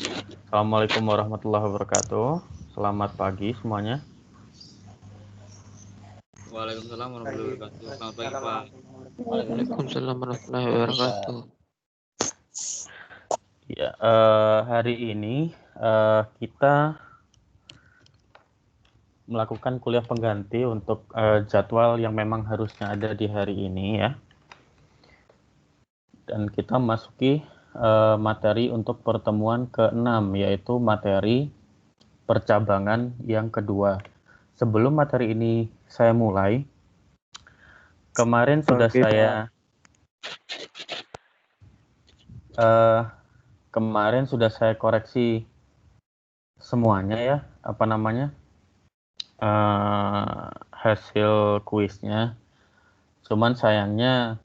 Assalamualaikum warahmatullahi wabarakatuh. Selamat pagi semuanya. Waalaikumsalam warahmatullahi wabarakatuh. Selamat pagi, Pak. Waalaikumsalam warahmatullahi wabarakatuh. Ya, hari ini kita melakukan kuliah pengganti untuk jadwal yang memang harusnya ada di hari ini ya. Dan kita masuki materi untuk pertemuan ke-6, yaitu materi percabangan yang kedua. Sebelum materi ini saya mulai, kemarin sudah saya koreksi semuanya ya, hasil kuisnya. Cuman sayangnya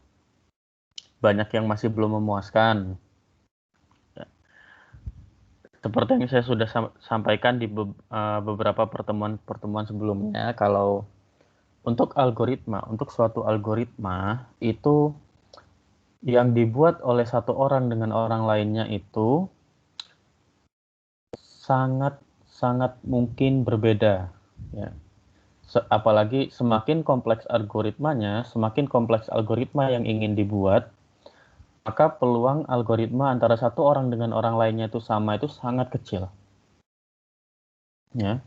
banyak yang masih belum memuaskan. Seperti yang saya sudah sampaikan di beberapa pertemuan sebelumnya, kalau untuk suatu algoritma itu yang dibuat oleh satu orang dengan orang lainnya itu sangat mungkin berbeda. Ya. Apalagi semakin kompleks algoritma yang ingin dibuat, maka peluang algoritma antara satu orang dengan orang lainnya itu sama itu sangat kecil. Ya.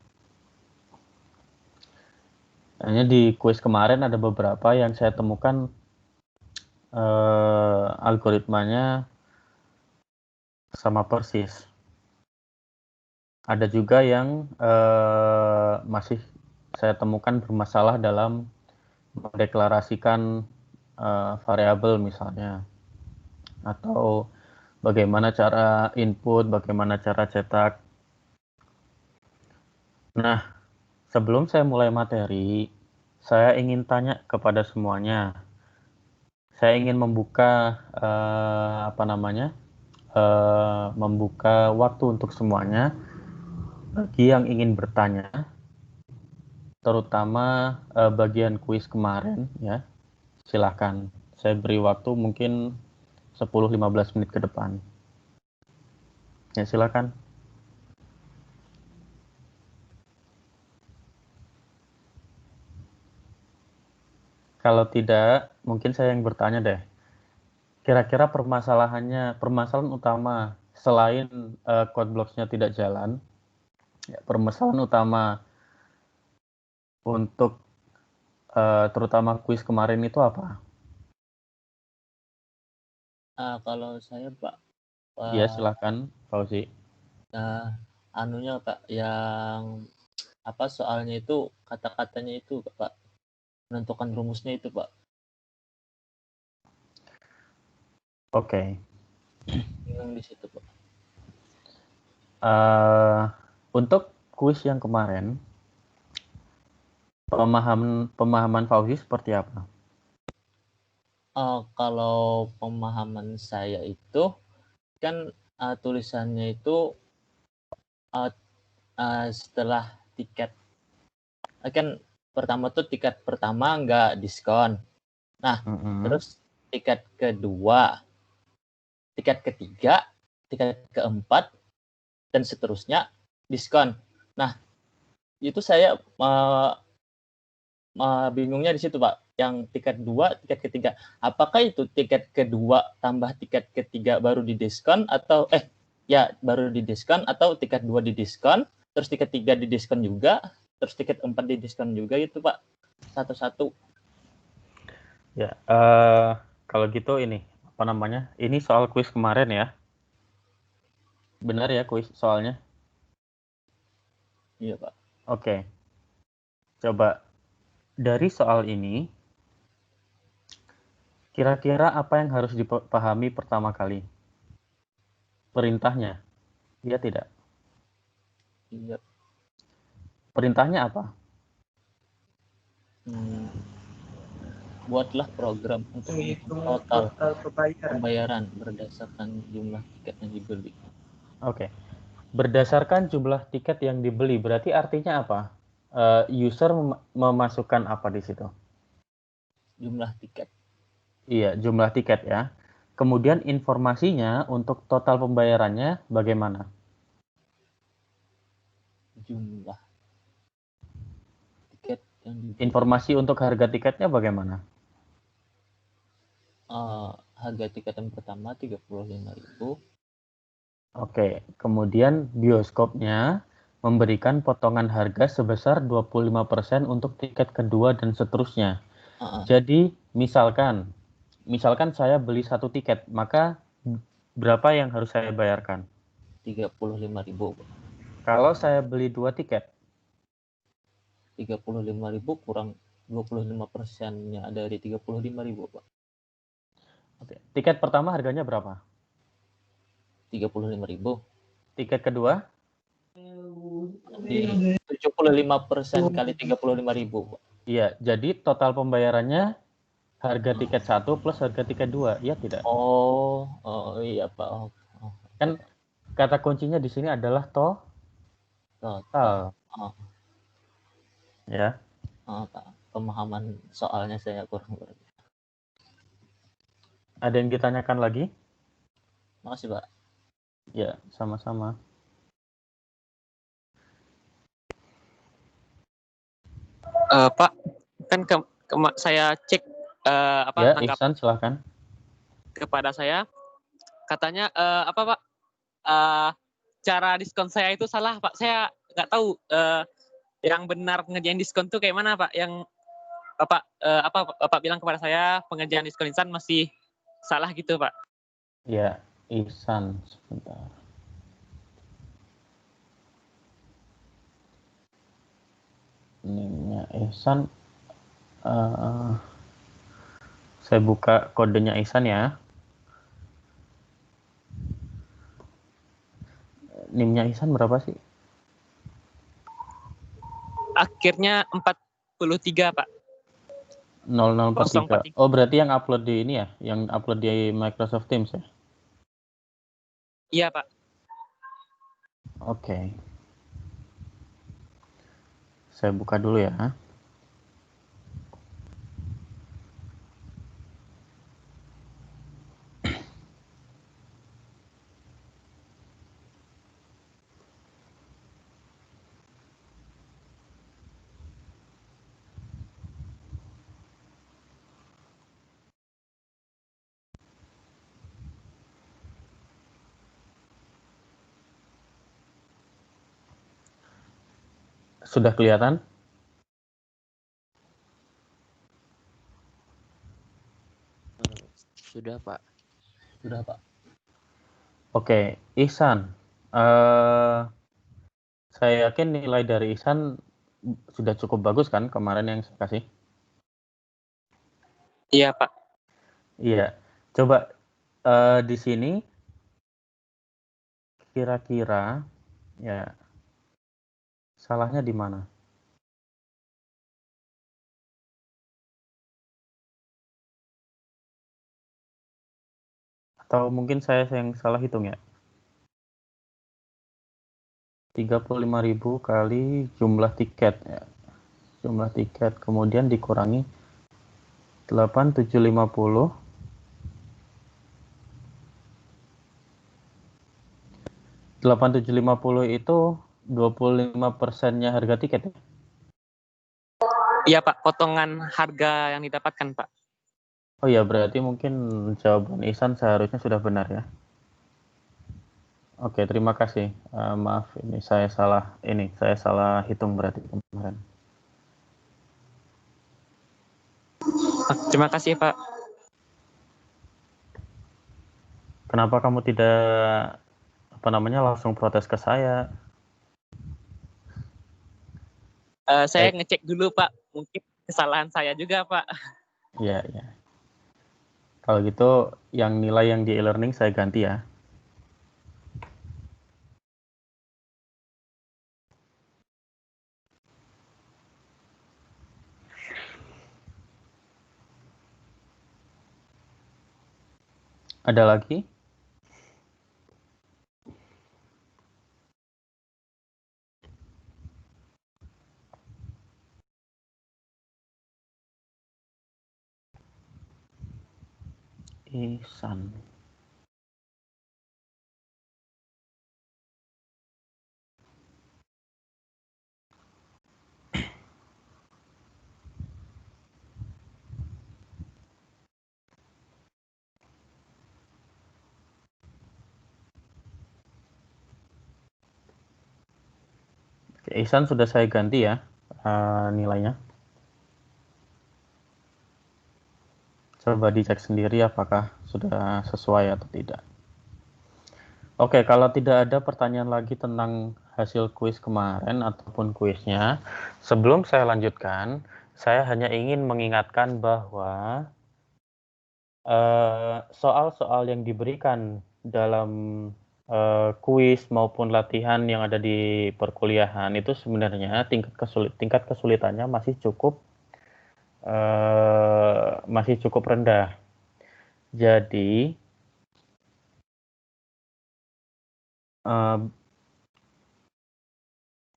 Hanya di kuis kemarin ada beberapa yang saya temukan algoritmanya sama persis. Ada juga yang masih saya temukan bermasalah dalam mendeklarasikan variabel misalnya, atau bagaimana cara input, bagaimana cara cetak. Nah, sebelum saya mulai materi, saya ingin tanya kepada semuanya. Saya ingin membuka membuka waktu untuk semuanya. Bagi yang ingin bertanya, terutama bagian kuis kemarin, ya, silakan. Saya beri waktu mungkin 10-15 menit ke depan. Ya, silakan. Kalau tidak, mungkin saya yang bertanya deh. Kira-kira permasalahan utama selain code blocks-nya tidak jalan, ya, permasalahan utama untuk terutama kuis kemarin itu apa? Kalau saya Pak, Ya, silakan, Fauzi. anunya Pak, yang soalnya itu kata-katanya itu Pak, menentukan rumusnya itu Pak. Oke. Bingung di situ Pak. Untuk kuis yang kemarin, pemahaman Fauzi seperti apa? Kalau pemahaman saya itu kan tulisannya itu setelah tiket kan pertama tuh tiket pertama nggak diskon. Nah, terus tiket kedua, tiket ketiga, tiket keempat, dan seterusnya diskon. Nah, itu saya bingungnya di situ Pak. Yang tiket 2, tiket ketiga. Apakah itu tiket kedua tambah tiket ketiga baru didiskon atau baru didiskon, atau tiket 2 didiskon, terus tiket 3 didiskon juga, terus tiket 4 didiskon juga itu Pak. Satu-satu. Ya, kalau gitu ini Ini soal kuis kemarin ya. Benar ya kuis soalnya? Iya Pak. Oke. Coba dari soal ini, kira-kira apa yang harus dipahami pertama kali? Perintahnya, iya tidak? Iya. Perintahnya apa? Buatlah program untuk menghitung total pembayaran berdasarkan jumlah tiket yang dibeli. Oke. Berdasarkan jumlah tiket yang dibeli, berarti artinya apa? User memasukkan apa di situ? Jumlah tiket. Iya, jumlah tiket ya. Kemudian informasinya untuk total pembayarannya bagaimana? jumlah tiket yang Informasi untuk harga tiketnya bagaimana? harga tiket yang pertama 35.000. Oke, kemudian bioskopnya memberikan potongan harga sebesar 25% untuk tiket kedua dan seterusnya. Jadi, misalkan saya beli satu tiket, maka berapa yang harus saya bayarkan? 35.000. Kalau saya beli 2 tiket, 35.000 kurang 25%-nya dari 35.000, Pak. oke. Tiket pertama harganya berapa? 35.000. Tiket kedua? Di 75% kali 35.000, Pak. Iya, jadi total pembayarannya harga tiket 1 plus harga tiket 2, iya tidak? Oh, iya, Pak. Kan kata kuncinya di sini adalah total. Ya. Pak. Pemahaman soalnya saya kurang berarti. Ada yang ditanyakan lagi? Makasih, Pak. Ya, sama-sama. Pak, kan saya cek Ya, tangkap Ihsan silahkan. kepada saya, katanya Pak, cara diskon saya itu salah Pak. Saya nggak tahu yang benar pengerjaan diskon tuh kayak mana Pak. Yang Bapak bilang kepada saya pengerjaan diskon insan masih salah gitu Pak. Ya, Ihsan sebentar. Nimnya Ihsan. Saya buka kodenya Ihsan ya. Nimnya Ihsan berapa sih? Akhirnya 43 Pak. 0043. Oh, berarti yang upload di ini ya? Yang upload di Microsoft Teams ya? Iya Pak. Oke. Saya buka dulu ya. Sudah kelihatan? Sudah Pak. Sudah, Pak. Oke, Ihsan. Saya yakin nilai dari Ihsan sudah cukup bagus kan kemarin yang saya kasih? Iya Pak. Iya. Coba di sini kira-kira ya salahnya di mana? Atau mungkin saya yang salah hitung ya? 35.000 kali jumlah tiket ya. Jumlah tiket kemudian dikurangi 8.750. 8.750 itu 25%-nya harga tiket ya? Iya Pak, potongan harga yang didapatkan Pak. Oh ya, berarti mungkin jawaban Ihsan seharusnya sudah benar ya. Oke, terima kasih. Maaf, ini saya salah hitung berarti kemarin. Terima kasih Pak. Kenapa kamu tidak langsung protes ke saya? Saya ngecek dulu Pak, mungkin kesalahan saya juga Pak. Iya, iya. Kalau gitu, yang nilai yang di e-learning saya ganti ya. Ada lagi? Ihsan. Ihsan sudah saya ganti ya nilainya. Coba dicek sendiri apakah sudah sesuai atau tidak. Oke, kalau tidak ada pertanyaan lagi tentang hasil kuis kemarin ataupun kuisnya, sebelum saya lanjutkan, saya hanya ingin mengingatkan bahwa soal-soal yang diberikan dalam kuis maupun latihan yang ada di perkuliahan itu sebenarnya tingkat kesulitannya masih cukup rendah. Jadi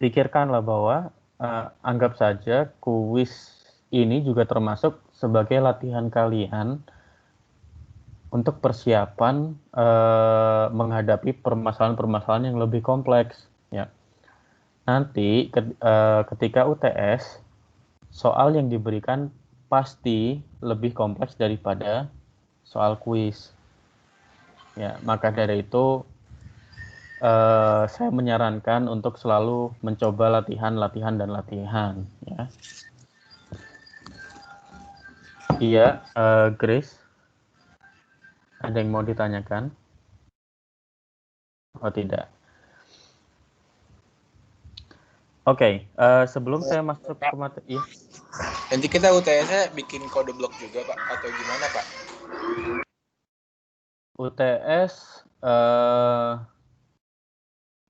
pikirkanlah bahwa anggap saja kuis ini juga termasuk sebagai latihan kalian untuk persiapan menghadapi permasalahan-permasalahan yang lebih kompleks. Ya. Nanti ketika UTS, soal yang diberikan pasti lebih kompleks daripada soal kuis. Ya, maka dari itu saya menyarankan untuk selalu mencoba latihan. Ya. Iya, Grace, ada yang mau ditanyakan? Oh tidak. Oke, sebelum saya masuk ke materi, Nanti kita UTS-nya bikin kode blok juga, Pak, atau gimana, Pak? UTS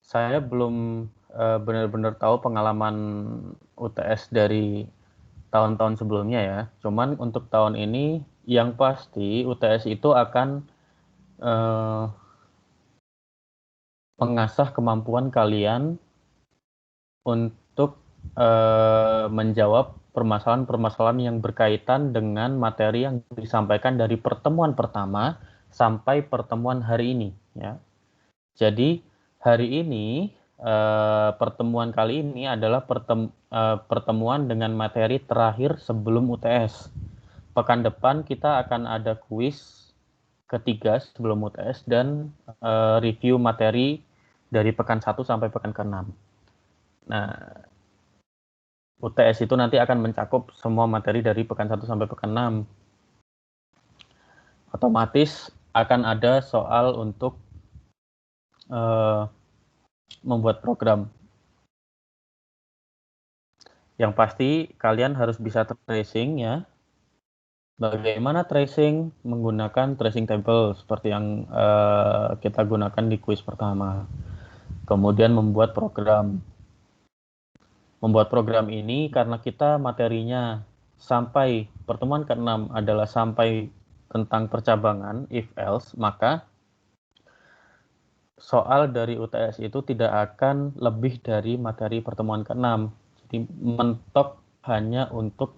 saya belum benar-benar tahu pengalaman UTS dari tahun-tahun sebelumnya ya. Cuman untuk tahun ini yang pasti UTS itu akan mengasah kemampuan kalian untuk menjawab permasalahan-permasalahan yang berkaitan dengan materi yang disampaikan dari pertemuan pertama sampai pertemuan hari ini ya. Jadi hari ini pertemuan kali ini adalah pertemuan dengan materi terakhir sebelum UTS. Pekan depan kita akan ada kuis ketiga sebelum UTS dan review materi dari pekan 1 sampai pekan ke-6. Nah, UTS itu nanti akan mencakup semua materi dari pekan 1 sampai pekan 6. Otomatis akan ada soal untuk membuat program. Yang pasti kalian harus bisa tracing ya. Bagaimana tracing menggunakan tracing table seperti yang kita gunakan di kuis pertama. Kemudian membuat program. Membuat program ini karena kita materinya sampai pertemuan ke-6 adalah sampai tentang percabangan if else, maka soal dari UTS itu tidak akan lebih dari materi pertemuan ke-6. Jadi mentok hanya untuk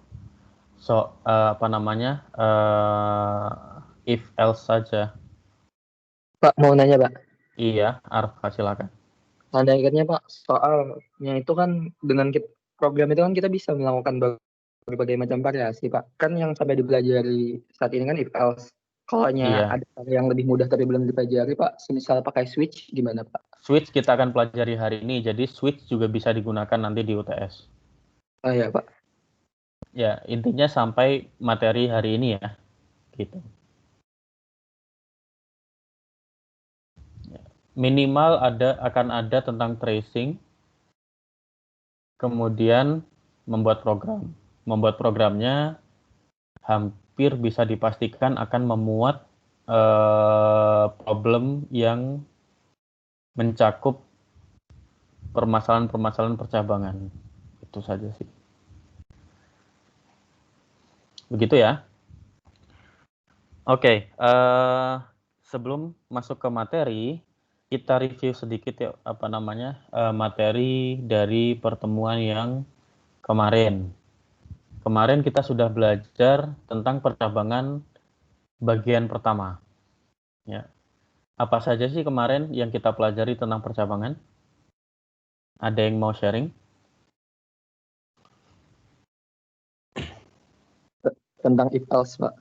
if else saja. Pak, mau nanya, Pak. Iya, Arfa silakan. Tanda ingatnya, Pak, soalnya itu kan dengan program itu kan kita bisa melakukan berbagai macam variasi, Pak. Kan yang sampai dipelajari saat ini kan if else. Kalau Iya. ada yang lebih mudah tapi belum dipelajari, Pak, semisal pakai switch gimana, Pak? Switch kita akan pelajari hari ini, jadi switch juga bisa digunakan nanti di UTS. Oh ya, Pak. Ya, intinya sampai materi hari ini ya, gitu. Minimal akan ada tentang tracing, kemudian membuat program. Membuat programnya hampir bisa dipastikan akan memuat problem yang mencakup permasalahan-permasalahan percabangan. Itu saja sih. Begitu ya. Oke, sebelum masuk ke materi, kita review sedikit ya materi dari pertemuan yang kemarin. Kemarin kita sudah belajar tentang percabangan bagian pertama. Ya. Apa saja sih kemarin yang kita pelajari tentang percabangan? Ada yang mau sharing? Tentang if else, Pak.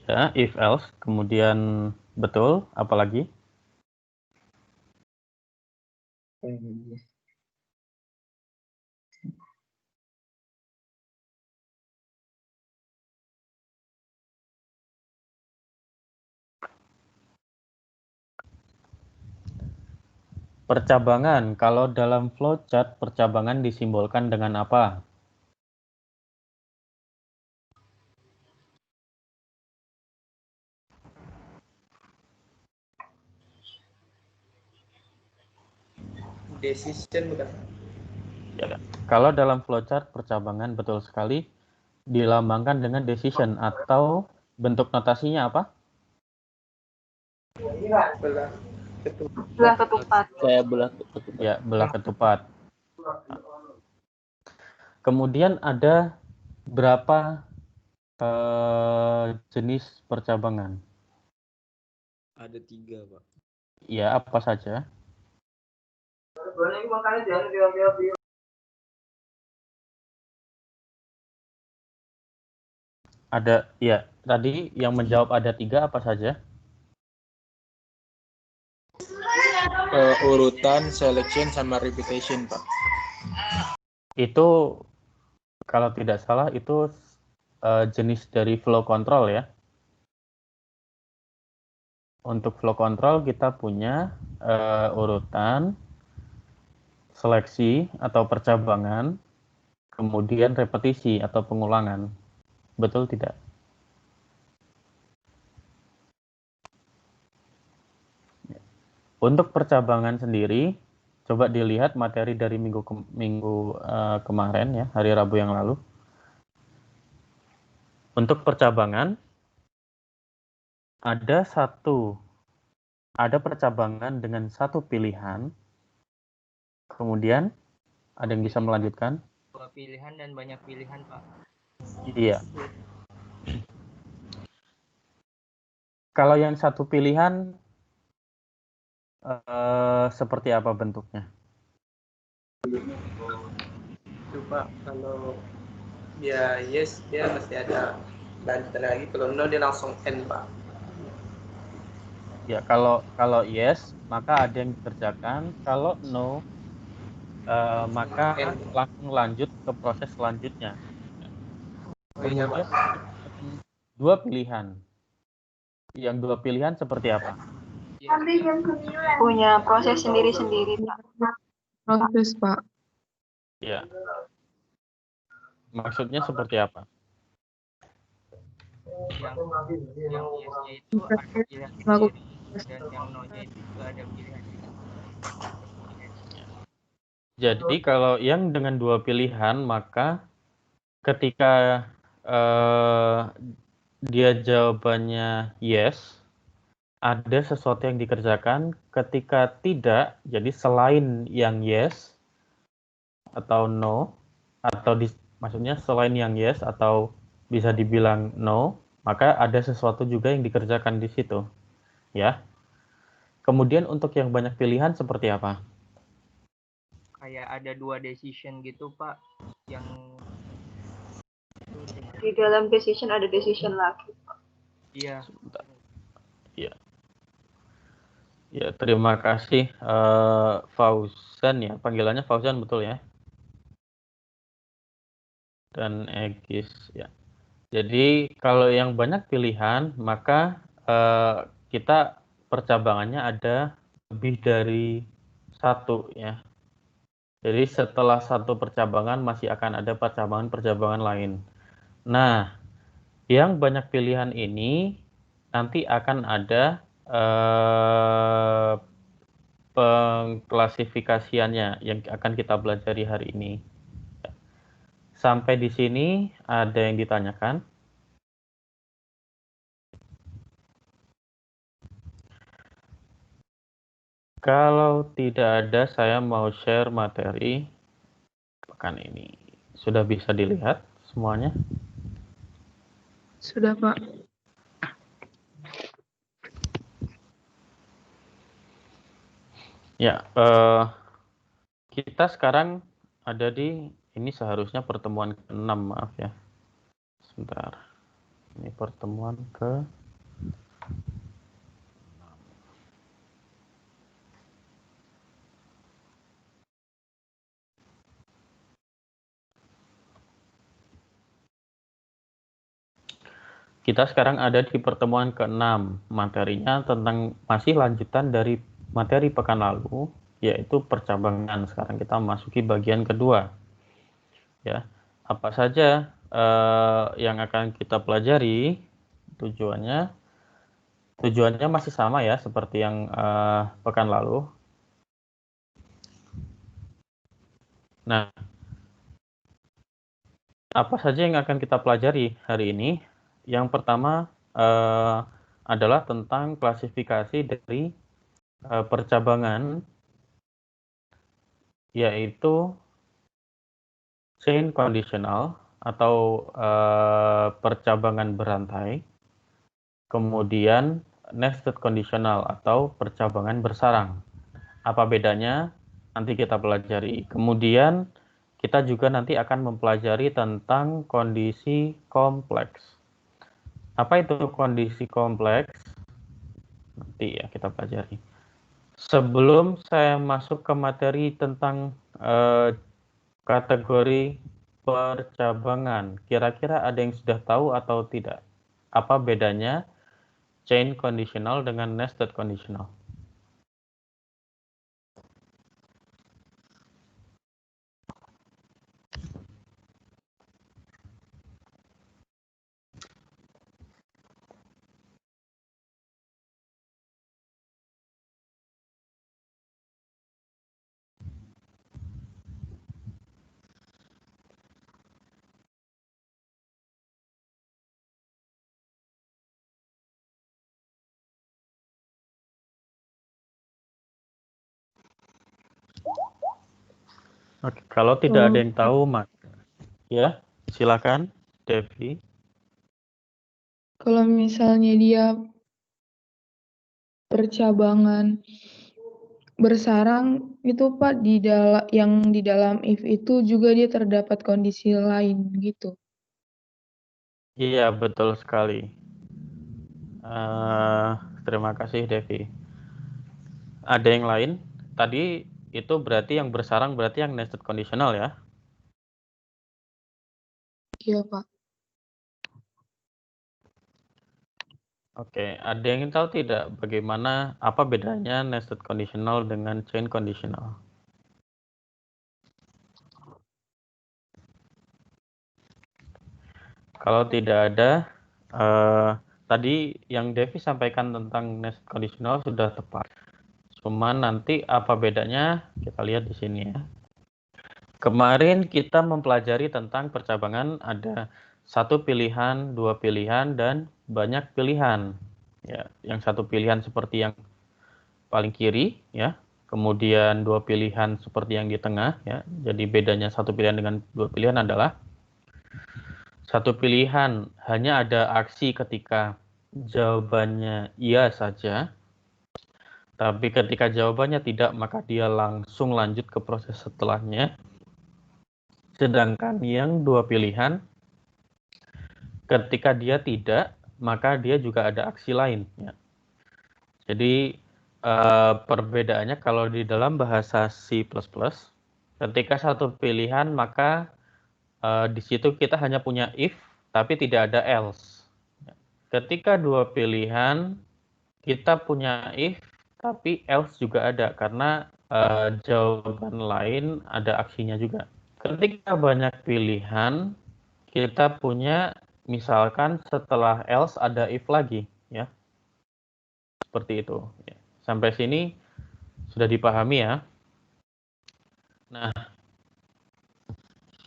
Ya, if else. Kemudian betul, apalagi? Percabangan. Kalau dalam flowchart, percabangan disimbolkan dengan apa? Decision bukan? Ya. Kalau dalam flowchart, percabangan betul sekali dilambangkan dengan decision atau bentuk notasinya apa? Belah ketupat. Belah ketupat. Saya belah ketupat. Ya, belah ketupat. Kemudian ada berapa jenis percabangan? Ada 3, Pak. Ya, apa saja? Ada, ya. Tadi yang menjawab ada 3 apa saja? Urutan, selection, sama repetition, Pak. Itu kalau tidak salah itu jenis dari flow control ya. Untuk flow control kita punya urutan, seleksi atau percabangan, kemudian repetisi atau pengulangan. Betul tidak? Untuk percabangan sendiri, coba dilihat materi dari minggu kemarin ya, hari Rabu yang lalu. Untuk percabangan, ada percabangan dengan satu pilihan. Kemudian, ada yang bisa melanjutkan? 2 pilihan dan banyak pilihan, Pak. Iya. Kalau yang satu pilihan, seperti apa bentuknya? Coba kalau dia yes, dia mesti ada lanjutan lagi. Kalau no, dia langsung end, Pak. Ya, kalau yes, maka ada yang dikerjakan. Kalau no, maka langsung lanjut ke proses selanjutnya. Iya, Pak. Kemudian 2 pilihan. Yang 2 pilihan seperti apa? Punya proses sendiri-sendiri, Pak. Proses, Pak. Ya. Maksudnya seperti apa? Yang yes-nya itu ada pilihan Laku- sendiri dan yang no-nya itu juga ada pilihan. Jadi kalau yang dengan 2 pilihan, maka ketika dia jawabannya yes, ada sesuatu yang dikerjakan. Ketika tidak, jadi selain yang yes atau no, atau maksudnya selain yang yes atau bisa dibilang no, maka ada sesuatu juga yang dikerjakan di situ, ya. Kemudian untuk yang banyak pilihan seperti apa? Kayak ada 2 decision gitu, Pak. Yang Di dalam decision ada decision lagi. iya. Sebentar. Ya. Ya, terima kasih Fauzan ya, panggilannya Fauzan betul ya? Dan Egis ya. Jadi kalau yang banyak pilihan, maka kita percabangannya ada lebih dari 1 ya. Jadi setelah 1 percabangan masih akan ada percabangan lain. Nah, yang banyak pilihan ini nanti akan ada pengklasifikasiannya yang akan kita pelajari hari ini. Sampai di sini ada yang ditanyakan? Kalau tidak ada, saya mau share materi pekan ini. Sudah bisa dilihat semuanya? Sudah, Pak. Ya, kita sekarang ada di, ini seharusnya pertemuan ke-6, maaf ya. Sebentar. Ini pertemuan ke Kita sekarang ada di pertemuan ke-6. Materinya tentang masih lanjutan dari materi pekan lalu, yaitu percabangan. Sekarang kita masuki bagian kedua. Ya, apa saja yang akan kita pelajari? Tujuannya masih sama ya, seperti yang pekan lalu. Nah, apa saja yang akan kita pelajari hari ini? Yang pertama adalah tentang klasifikasi dari percabangan, yaitu chain conditional atau percabangan berantai, kemudian nested conditional atau percabangan bersarang. Apa bedanya? Nanti kita pelajari. Kemudian kita juga nanti akan mempelajari tentang kondisi kompleks. Apa itu kondisi kompleks? Nanti ya kita pelajari. Sebelum saya masuk ke materi tentang kategori percabangan, kira-kira ada yang sudah tahu atau tidak? Apa bedanya chain conditional dengan nested conditional? Oke, kalau tidak ada yang tahu, ya silakan, Devi. Kalau misalnya dia percabangan bersarang itu Pak yang di dalam if itu juga dia terdapat kondisi lain gitu. Iya, betul sekali. Terima kasih, Devi. Ada yang lain? Tadi itu berarti yang bersarang berarti yang nested conditional ya? Iya Pak. Oke, ada yang tahu tidak bagaimana, apa bedanya nested conditional dengan chain conditional? Kalau tidak ada, tadi yang Devi sampaikan tentang nested conditional sudah tepat. Cuman nanti apa bedanya kita lihat di sini ya. Kemarin kita mempelajari tentang percabangan ada satu pilihan, dua pilihan, dan banyak pilihan. Ya, yang satu pilihan seperti yang paling kiri, ya. Kemudian dua pilihan seperti yang di tengah, ya. Jadi bedanya satu pilihan dengan dua pilihan adalah satu pilihan hanya ada aksi ketika jawabannya iya saja. Tapi ketika jawabannya tidak, maka dia langsung lanjut ke proses setelahnya. Sedangkan yang dua pilihan, ketika dia tidak, maka dia juga ada aksi lain. Ya. Jadi perbedaannya kalau di dalam bahasa C++, ketika satu pilihan maka di situ kita hanya punya if, tapi tidak ada else. Ketika dua pilihan, kita punya if, tapi else juga ada, karena jawaban lain ada aksinya juga. Ketika banyak pilihan, kita punya misalkan setelah else ada if lagi, ya. Seperti itu. Ya. Sampai sini sudah dipahami ya. Nah,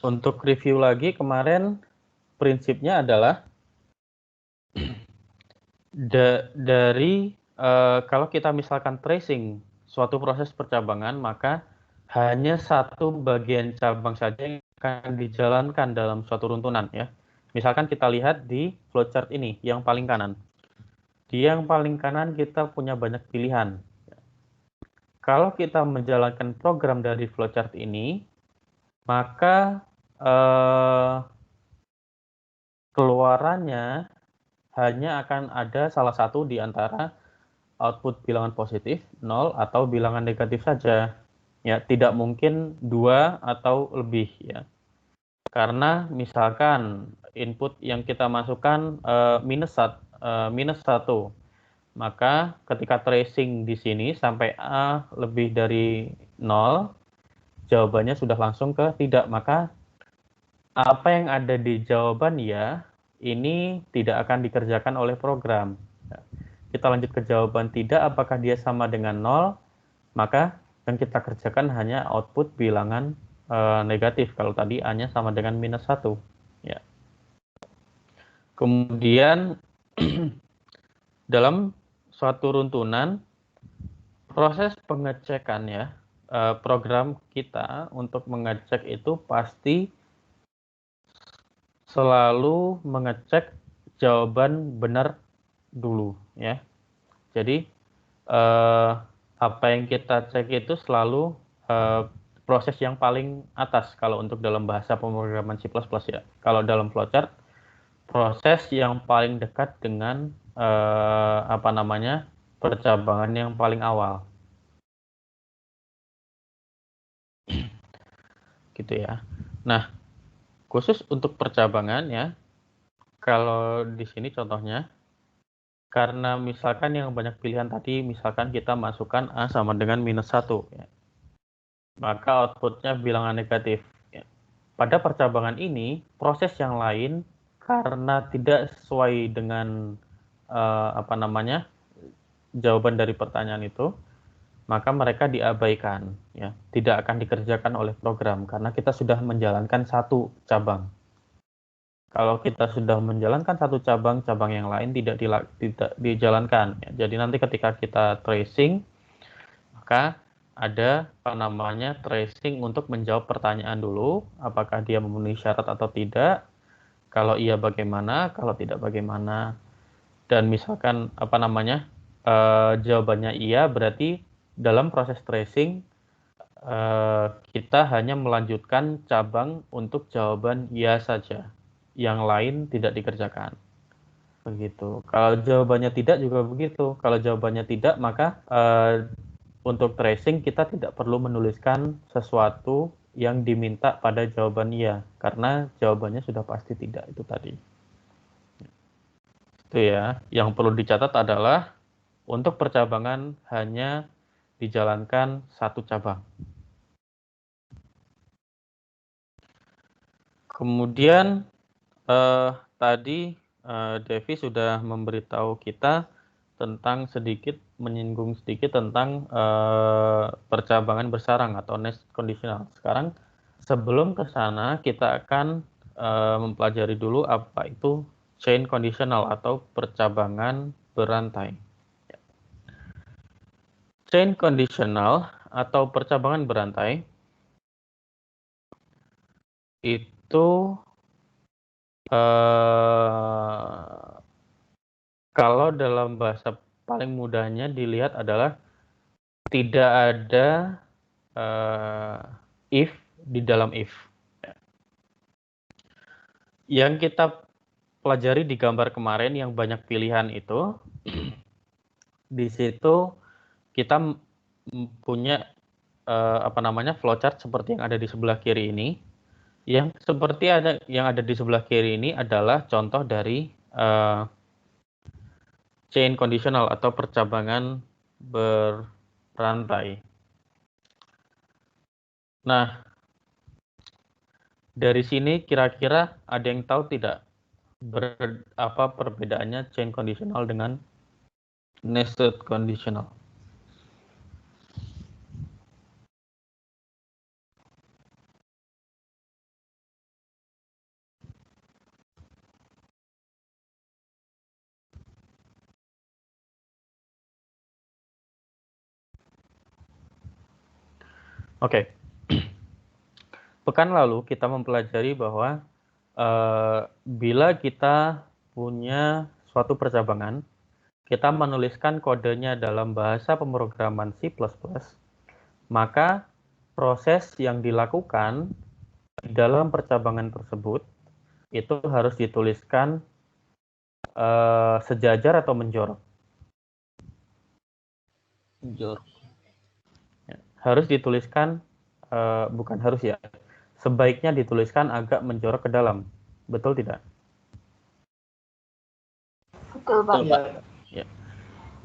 untuk review lagi kemarin prinsipnya adalah dari kalau kita misalkan tracing suatu proses percabangan, maka hanya satu bagian cabang saja yang akan dijalankan dalam suatu runtunan ya. Misalkan kita lihat di flowchart ini yang paling kanan. Di yang paling kanan kita punya banyak pilihan. Kalau kita menjalankan program dari flowchart ini, maka keluarannya hanya akan ada salah satu di antara output bilangan positif, 0, atau bilangan negatif saja. Ya, tidak mungkin 2 atau lebih ya. Karena misalkan input yang kita masukkan minus 1, maka ketika tracing di sini sampai A lebih dari 0, jawabannya sudah langsung ke tidak. Maka apa yang ada di jawaban ya, ini tidak akan dikerjakan oleh program. Kita lanjut ke jawaban tidak, apakah dia sama dengan 0, maka yang kita kerjakan hanya output bilangan negatif. Kalau tadi A-nya sama dengan -1. Ya. Kemudian dalam suatu runtunan, proses pengecekan ya, program kita untuk mengecek itu pasti selalu mengecek jawaban benar dulu ya. Jadi apa yang kita cek itu selalu proses yang paling atas kalau untuk dalam bahasa pemrograman C++ ya. Kalau dalam flowchart, proses yang paling dekat dengan percabangan yang paling awal. Gitu ya. Nah, khusus untuk percabangan ya, kalau di sini contohnya, karena misalkan yang banyak pilihan tadi, misalkan kita masukkan A sama dengan -1 ya, maka outputnya bilangan negatif. Ya. Pada percabangan ini, proses yang lain karena tidak sesuai dengan jawaban dari pertanyaan itu, maka mereka diabaikan, ya, tidak akan dikerjakan oleh program karena kita sudah menjalankan satu cabang. Kalau kita sudah menjalankan satu cabang, cabang yang lain tidak dijalankan. Ya. Jadi nanti ketika kita tracing, maka ada tracing untuk menjawab pertanyaan dulu, apakah dia memenuhi syarat atau tidak. Kalau iya bagaimana, kalau tidak bagaimana. Dan misalkan jawabannya iya, berarti dalam proses tracing kita hanya melanjutkan cabang untuk jawaban ya saja. Yang lain tidak dikerjakan. Begitu. Kalau jawabannya tidak juga begitu. Kalau jawabannya tidak, maka untuk tracing kita tidak perlu menuliskan sesuatu yang diminta pada jawaban iya, karena jawabannya sudah pasti tidak, itu tadi. Itu ya. Yang perlu dicatat adalah untuk percabangan hanya dijalankan satu cabang. Kemudian tadi Devi sudah memberitahu kita sedikit menyinggung sedikit tentang percabangan bersarang atau nest conditional. Sekarang sebelum ke sana kita akan mempelajari dulu apa itu chain conditional atau percabangan berantai. Chain conditional atau percabangan berantai itu kalau dalam bahasa paling mudahnya dilihat adalah tidak ada if di dalam if. Yang kita pelajari di gambar kemarin yang banyak pilihan itu, di situ kita punya flowchart seperti yang ada di sebelah kiri ini. Yang seperti yang ada di sebelah kiri ini adalah contoh dari chain conditional atau percabangan berantai. Nah, dari sini kira-kira ada yang tahu tidak apa perbedaannya chain conditional dengan nested conditional? Oke. Pekan lalu kita mempelajari bahwa bila kita punya suatu percabangan, kita menuliskan kodenya dalam bahasa pemrograman C++, maka proses yang dilakukan dalam percabangan tersebut itu harus dituliskan sejajar atau menjorok. Menjorok. Harus dituliskan, bukan harus ya, sebaiknya dituliskan agak menjorok ke dalam. Betul tidak? Betul, Pak. Betul, Pak. Ya.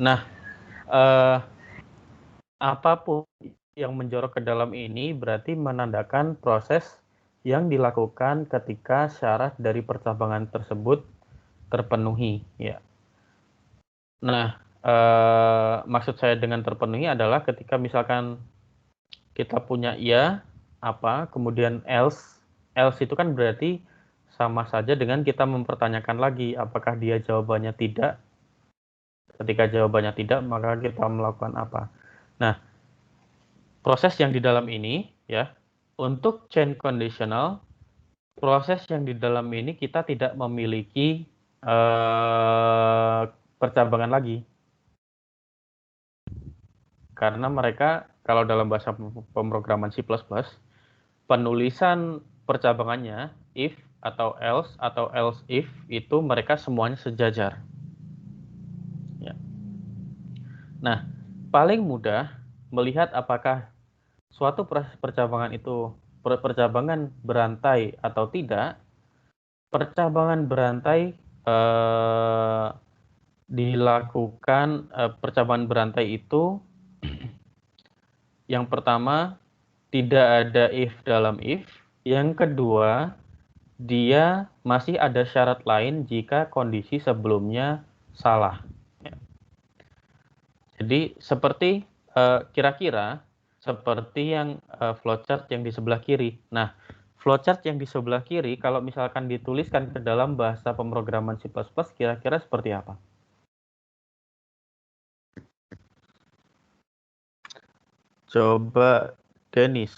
Nah, eh, apapun yang menjorok ke dalam ini berarti menandakan proses yang dilakukan ketika syarat dari percabangan tersebut terpenuhi. Ya. Nah, maksud saya dengan terpenuhi adalah ketika misalkan kita punya iya, apa, kemudian else. Else itu kan berarti sama saja dengan kita mempertanyakan lagi apakah dia jawabannya tidak. Ketika jawabannya tidak, maka kita melakukan apa. Nah, proses yang di dalam ini, ya, untuk chain conditional, proses yang di dalam ini kita tidak memiliki percabangan lagi. Karena mereka, kalau dalam bahasa pemrograman C++, penulisan percabangannya, if atau else if, itu mereka semuanya sejajar. Ya. Nah, paling mudah melihat apakah suatu proses percabangan itu percabangan berantai atau tidak. Percabangan berantai dilakukan, percabangan berantai itu yang pertama tidak ada if dalam if, yang kedua dia masih ada syarat lain jika kondisi sebelumnya salah. Ya. Jadi seperti kira-kira seperti yang flowchart yang di sebelah kiri. Nah, flowchart yang di sebelah kiri kalau misalkan dituliskan ke dalam bahasa pemrograman C++, kira-kira seperti apa? Coba Dennis.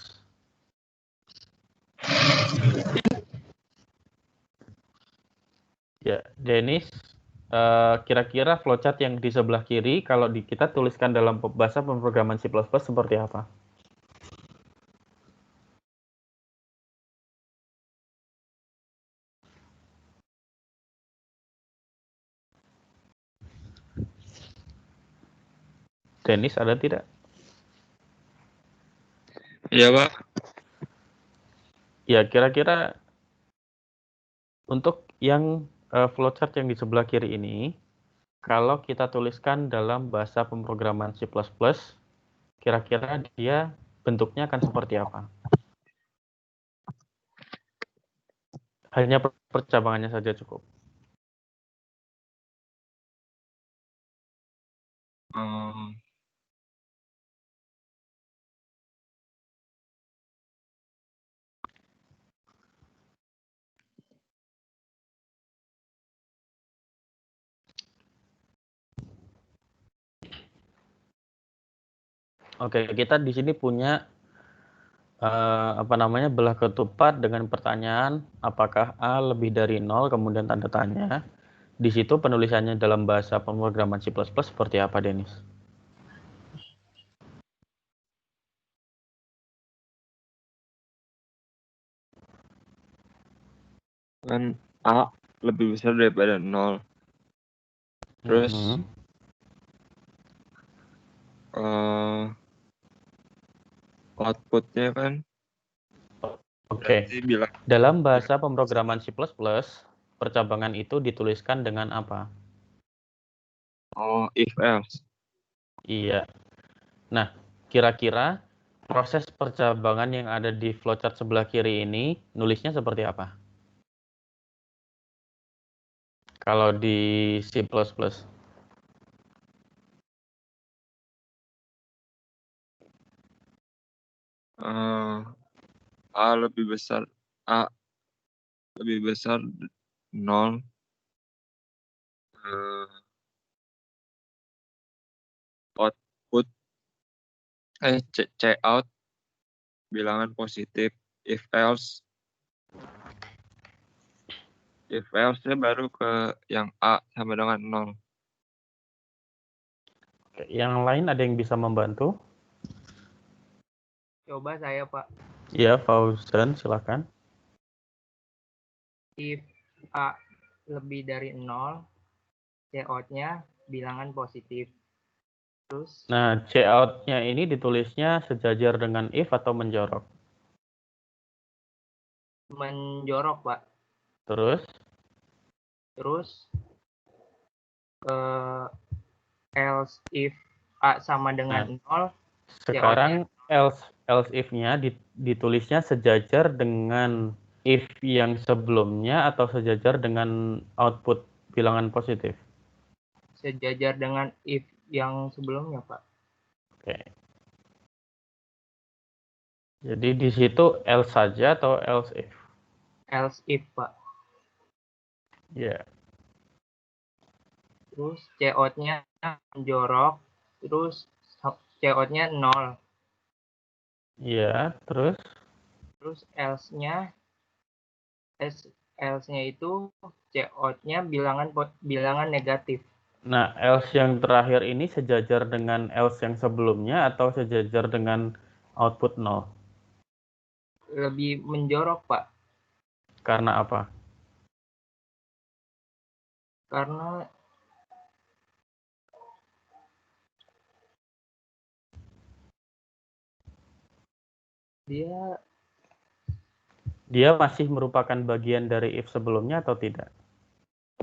Ya, Dennis, kira-kira flowchart yang di sebelah kiri kalau kita tuliskan dalam bahasa pemrograman C++ seperti apa? Dennis ada tidak? Iya, Pak. Ya, kira-kira untuk yang flowchart yang di sebelah kiri ini, kalau kita tuliskan dalam bahasa pemrograman C++, kira-kira dia bentuknya akan seperti apa? Hanya percabangannya saja cukup. Oke, kita di sini punya belah ketupat dengan pertanyaan apakah A lebih dari 0 kemudian tanda tanya. Di situ penulisannya dalam bahasa pemrograman C++ seperti apa, Dennis? Kan A lebih besar daripada 0. Terus outputnya kan Oke. bilang Dalam bahasa pemrograman C++, percabangan itu dituliskan dengan apa? if else. Iya. Nah, kira-kira proses percabangan yang ada di flowchart sebelah kiri ini nulisnya seperti apa? Kalau di C++. A lebih besar 0. Output out bilangan positif. If else nya baru ke yang A sama dengan 0. Yang lain ada yang bisa membantu? Coba saya, Pak. Ya, Fauzan, silakan. If A lebih dari 0, cout-nya bilangan positif. Terus Nah, cout-nya ini ditulisnya sejajar dengan if atau menjorok? menjorok, Pak. Terus? Terus else if A sama dengan 0, Sekarang else if-nya ditulisnya sejajar dengan if yang sebelumnya atau sejajar dengan output bilangan positif? sejajar dengan if yang sebelumnya, Pak. Oke. Jadi di situ else saja atau else if? Else if, Pak. Ya. Terus cout-nya menjorok, terus cout-nya 0. Iya, terus Terus else-nya itu cout-nya bilangan negatif. nah, else yang terakhir ini sejajar dengan else yang sebelumnya atau sejajar dengan output 0? Lebih menjorok, Pak. Karena apa? Karena dia masih merupakan bagian dari if sebelumnya atau tidak?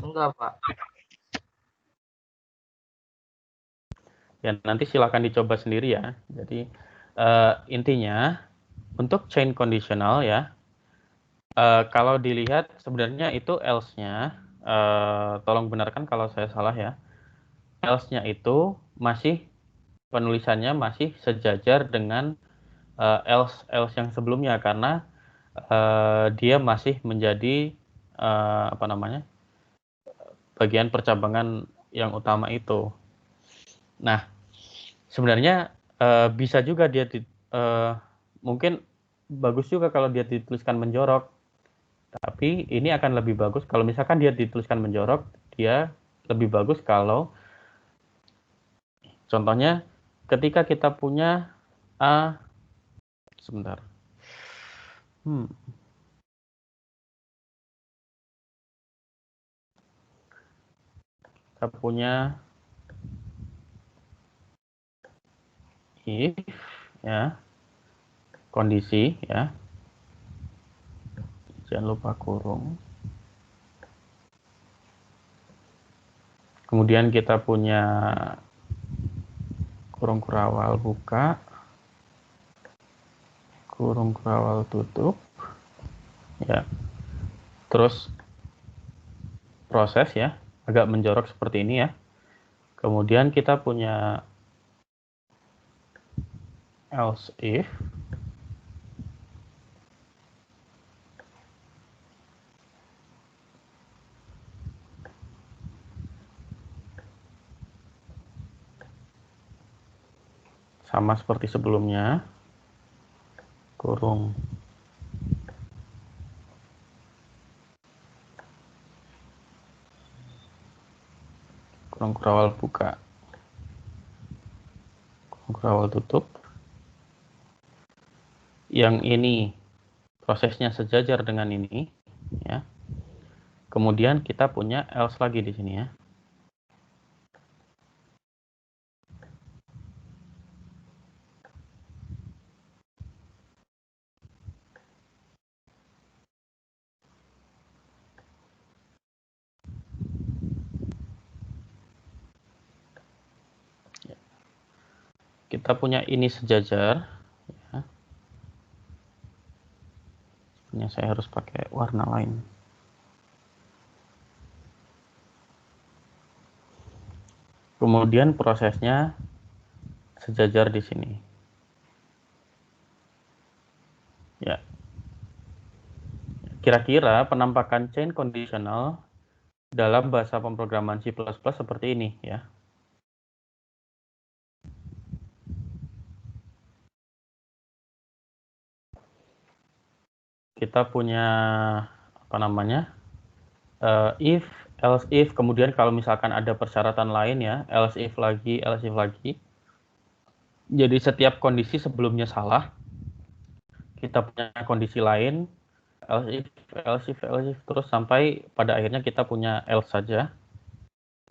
enggak, Pak. Ya, nanti silakan dicoba sendiri ya. Jadi intinya untuk chain conditional ya, kalau dilihat sebenarnya itu else-nya, tolong benarkan kalau saya salah ya, else-nya itu masih penulisannya masih sejajar dengan else yang sebelumnya karena dia masih menjadi bagian percabangan yang utama itu. Nah, sebenarnya bisa juga dia mungkin bagus juga kalau dia dituliskan menjorok, tapi ini akan lebih bagus kalau misalkan dia dituliskan menjorok, dia lebih bagus kalau contohnya ketika kita punya A, sebentar. Kita punya if ya, kondisi ya, jangan lupa kurung, kemudian kita punya kurung kurawal buka, kurung kurawal tutup ya, terus proses ya, agak menjorok seperti ini ya, kemudian kita punya else if sama seperti sebelumnya, kurung kurawal buka, kurung kurawal tutup. Yang ini prosesnya sejajar dengan ini ya. Kemudian kita punya else lagi di sini ya. Kita punya ini sejajar ya. Sebenarnya saya harus pakai warna lain. Kemudian prosesnya sejajar di sini. Ya. Kira-kira penampakan chain conditional dalam bahasa pemrograman C++ seperti ini ya. Kita punya if, else if, kemudian kalau misalkan ada persyaratan lain ya, else if lagi. Jadi setiap kondisi sebelumnya salah, kita punya kondisi lain, else if, terus sampai pada akhirnya kita punya else saja,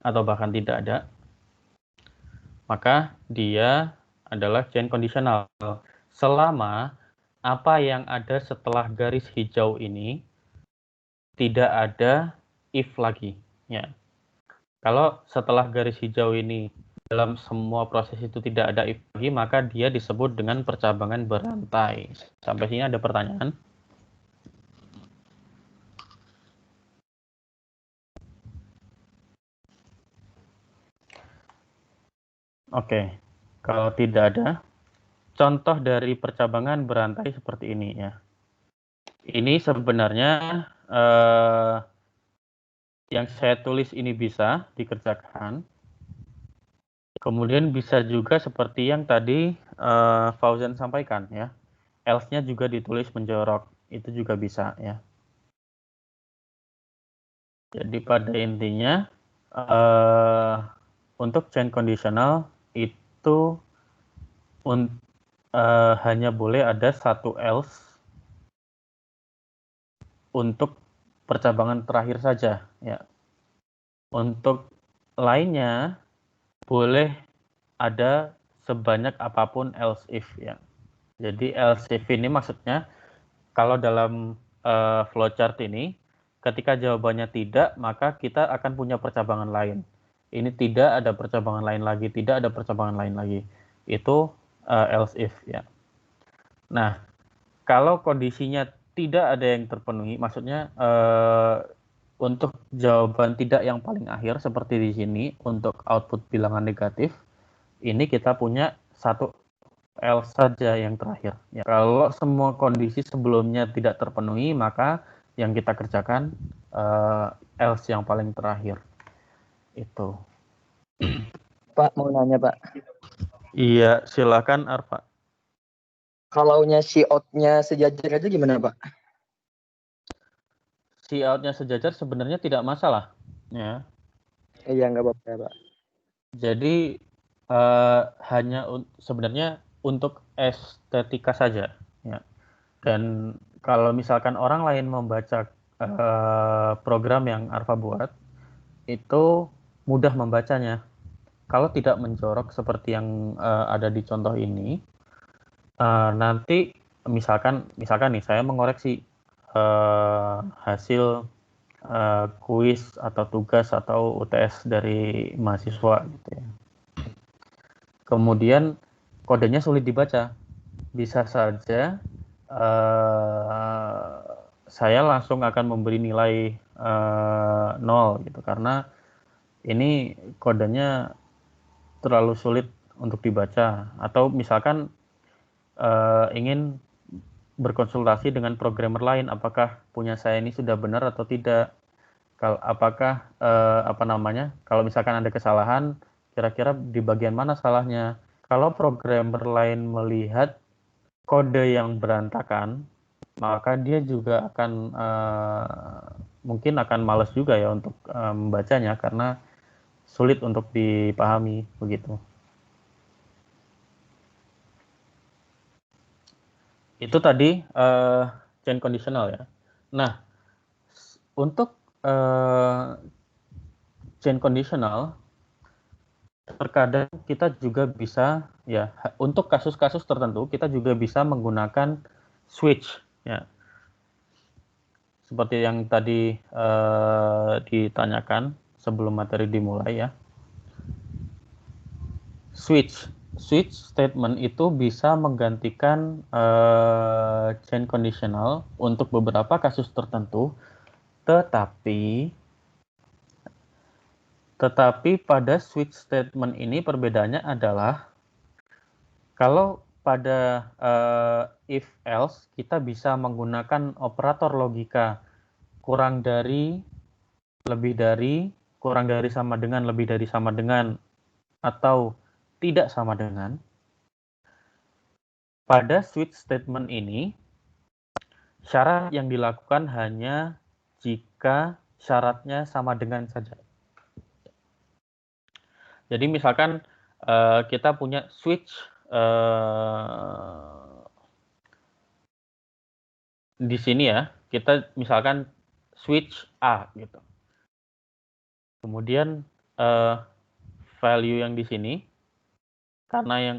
atau bahkan tidak ada. Maka dia adalah chain conditional. Selama apa yang ada setelah garis hijau ini tidak ada if lagi ya. Kalau setelah garis hijau ini dalam semua proses itu tidak ada if lagi, maka dia disebut dengan percabangan berantai. Sampai sini ada pertanyaan? Oke, kalau tidak ada, contoh dari percabangan berantai seperti ini ya. Ini sebenarnya yang saya tulis ini bisa dikerjakan. Kemudian bisa juga seperti yang tadi Fauzan sampaikan ya. Else-nya juga ditulis menjorok, itu juga bisa ya. Jadi pada intinya untuk chain conditional itu hanya boleh ada satu else untuk percabangan terakhir saja ya. Untuk lainnya boleh ada sebanyak apapun else if ya. Jadi else if ini maksudnya kalau dalam flowchart ini ketika jawabannya tidak, maka kita akan punya percabangan lain. Ini tidak ada percabangan lain lagi, tidak ada percabangan lain lagi. Itu else if ya. Nah, kalau kondisinya tidak ada yang terpenuhi, maksudnya untuk jawaban tidak yang paling akhir seperti di sini untuk output bilangan negatif, ini kita punya satu else saja yang terakhir. Ya, kalau semua kondisi sebelumnya tidak terpenuhi, maka yang kita kerjakan else yang paling terakhir. Itu. Pak, mau nanya Pak. Iya, silakan Arfa. Kalau-nya si out-nya sejajar aja gimana Pak? Si out-nya sejajar sebenarnya tidak masalah. Ya. Iya, nggak apa-apa ya Pak. Jadi hanya sebenarnya untuk estetika saja. Ya. Dan kalau misalkan orang lain membaca program yang Arfa buat, itu mudah membacanya. Kalau tidak menjorok seperti yang ada di contoh ini, nanti misalkan nih saya mengoreksi hasil kuis atau tugas atau UTS dari mahasiswa gitu ya. Kemudian kodenya sulit dibaca, bisa saja saya langsung akan memberi nilai 0 gitu karena ini kodenya terlalu sulit untuk dibaca, atau misalkan ingin berkonsultasi dengan programmer lain apakah punya saya ini sudah benar atau tidak, apakah kalau misalkan ada kesalahan kira-kira di bagian mana salahnya. Kalau programmer lain melihat kode yang berantakan, maka dia juga akan mungkin akan malas juga ya untuk membacanya karena sulit untuk dipahami begitu. Itu tadi chain conditional ya. Nah, untuk chain conditional terkadang kita juga bisa ya, untuk kasus-kasus tertentu kita juga bisa menggunakan switch ya. Seperti yang tadi ditanyakan sebelum materi dimulai ya. Switch statement itu bisa menggantikan chain conditional untuk beberapa kasus tertentu, tetapi pada switch statement ini perbedaannya adalah kalau pada if else kita bisa menggunakan operator logika kurang dari, lebih dari, kurang dari sama dengan, lebih dari sama dengan, atau tidak sama dengan. Pada switch statement ini, syarat yang dilakukan hanya jika syaratnya sama dengan saja. Jadi misalkan kita punya switch di sini ya, kita misalkan switch A gitu. Kemudian value yang di sini, karena yang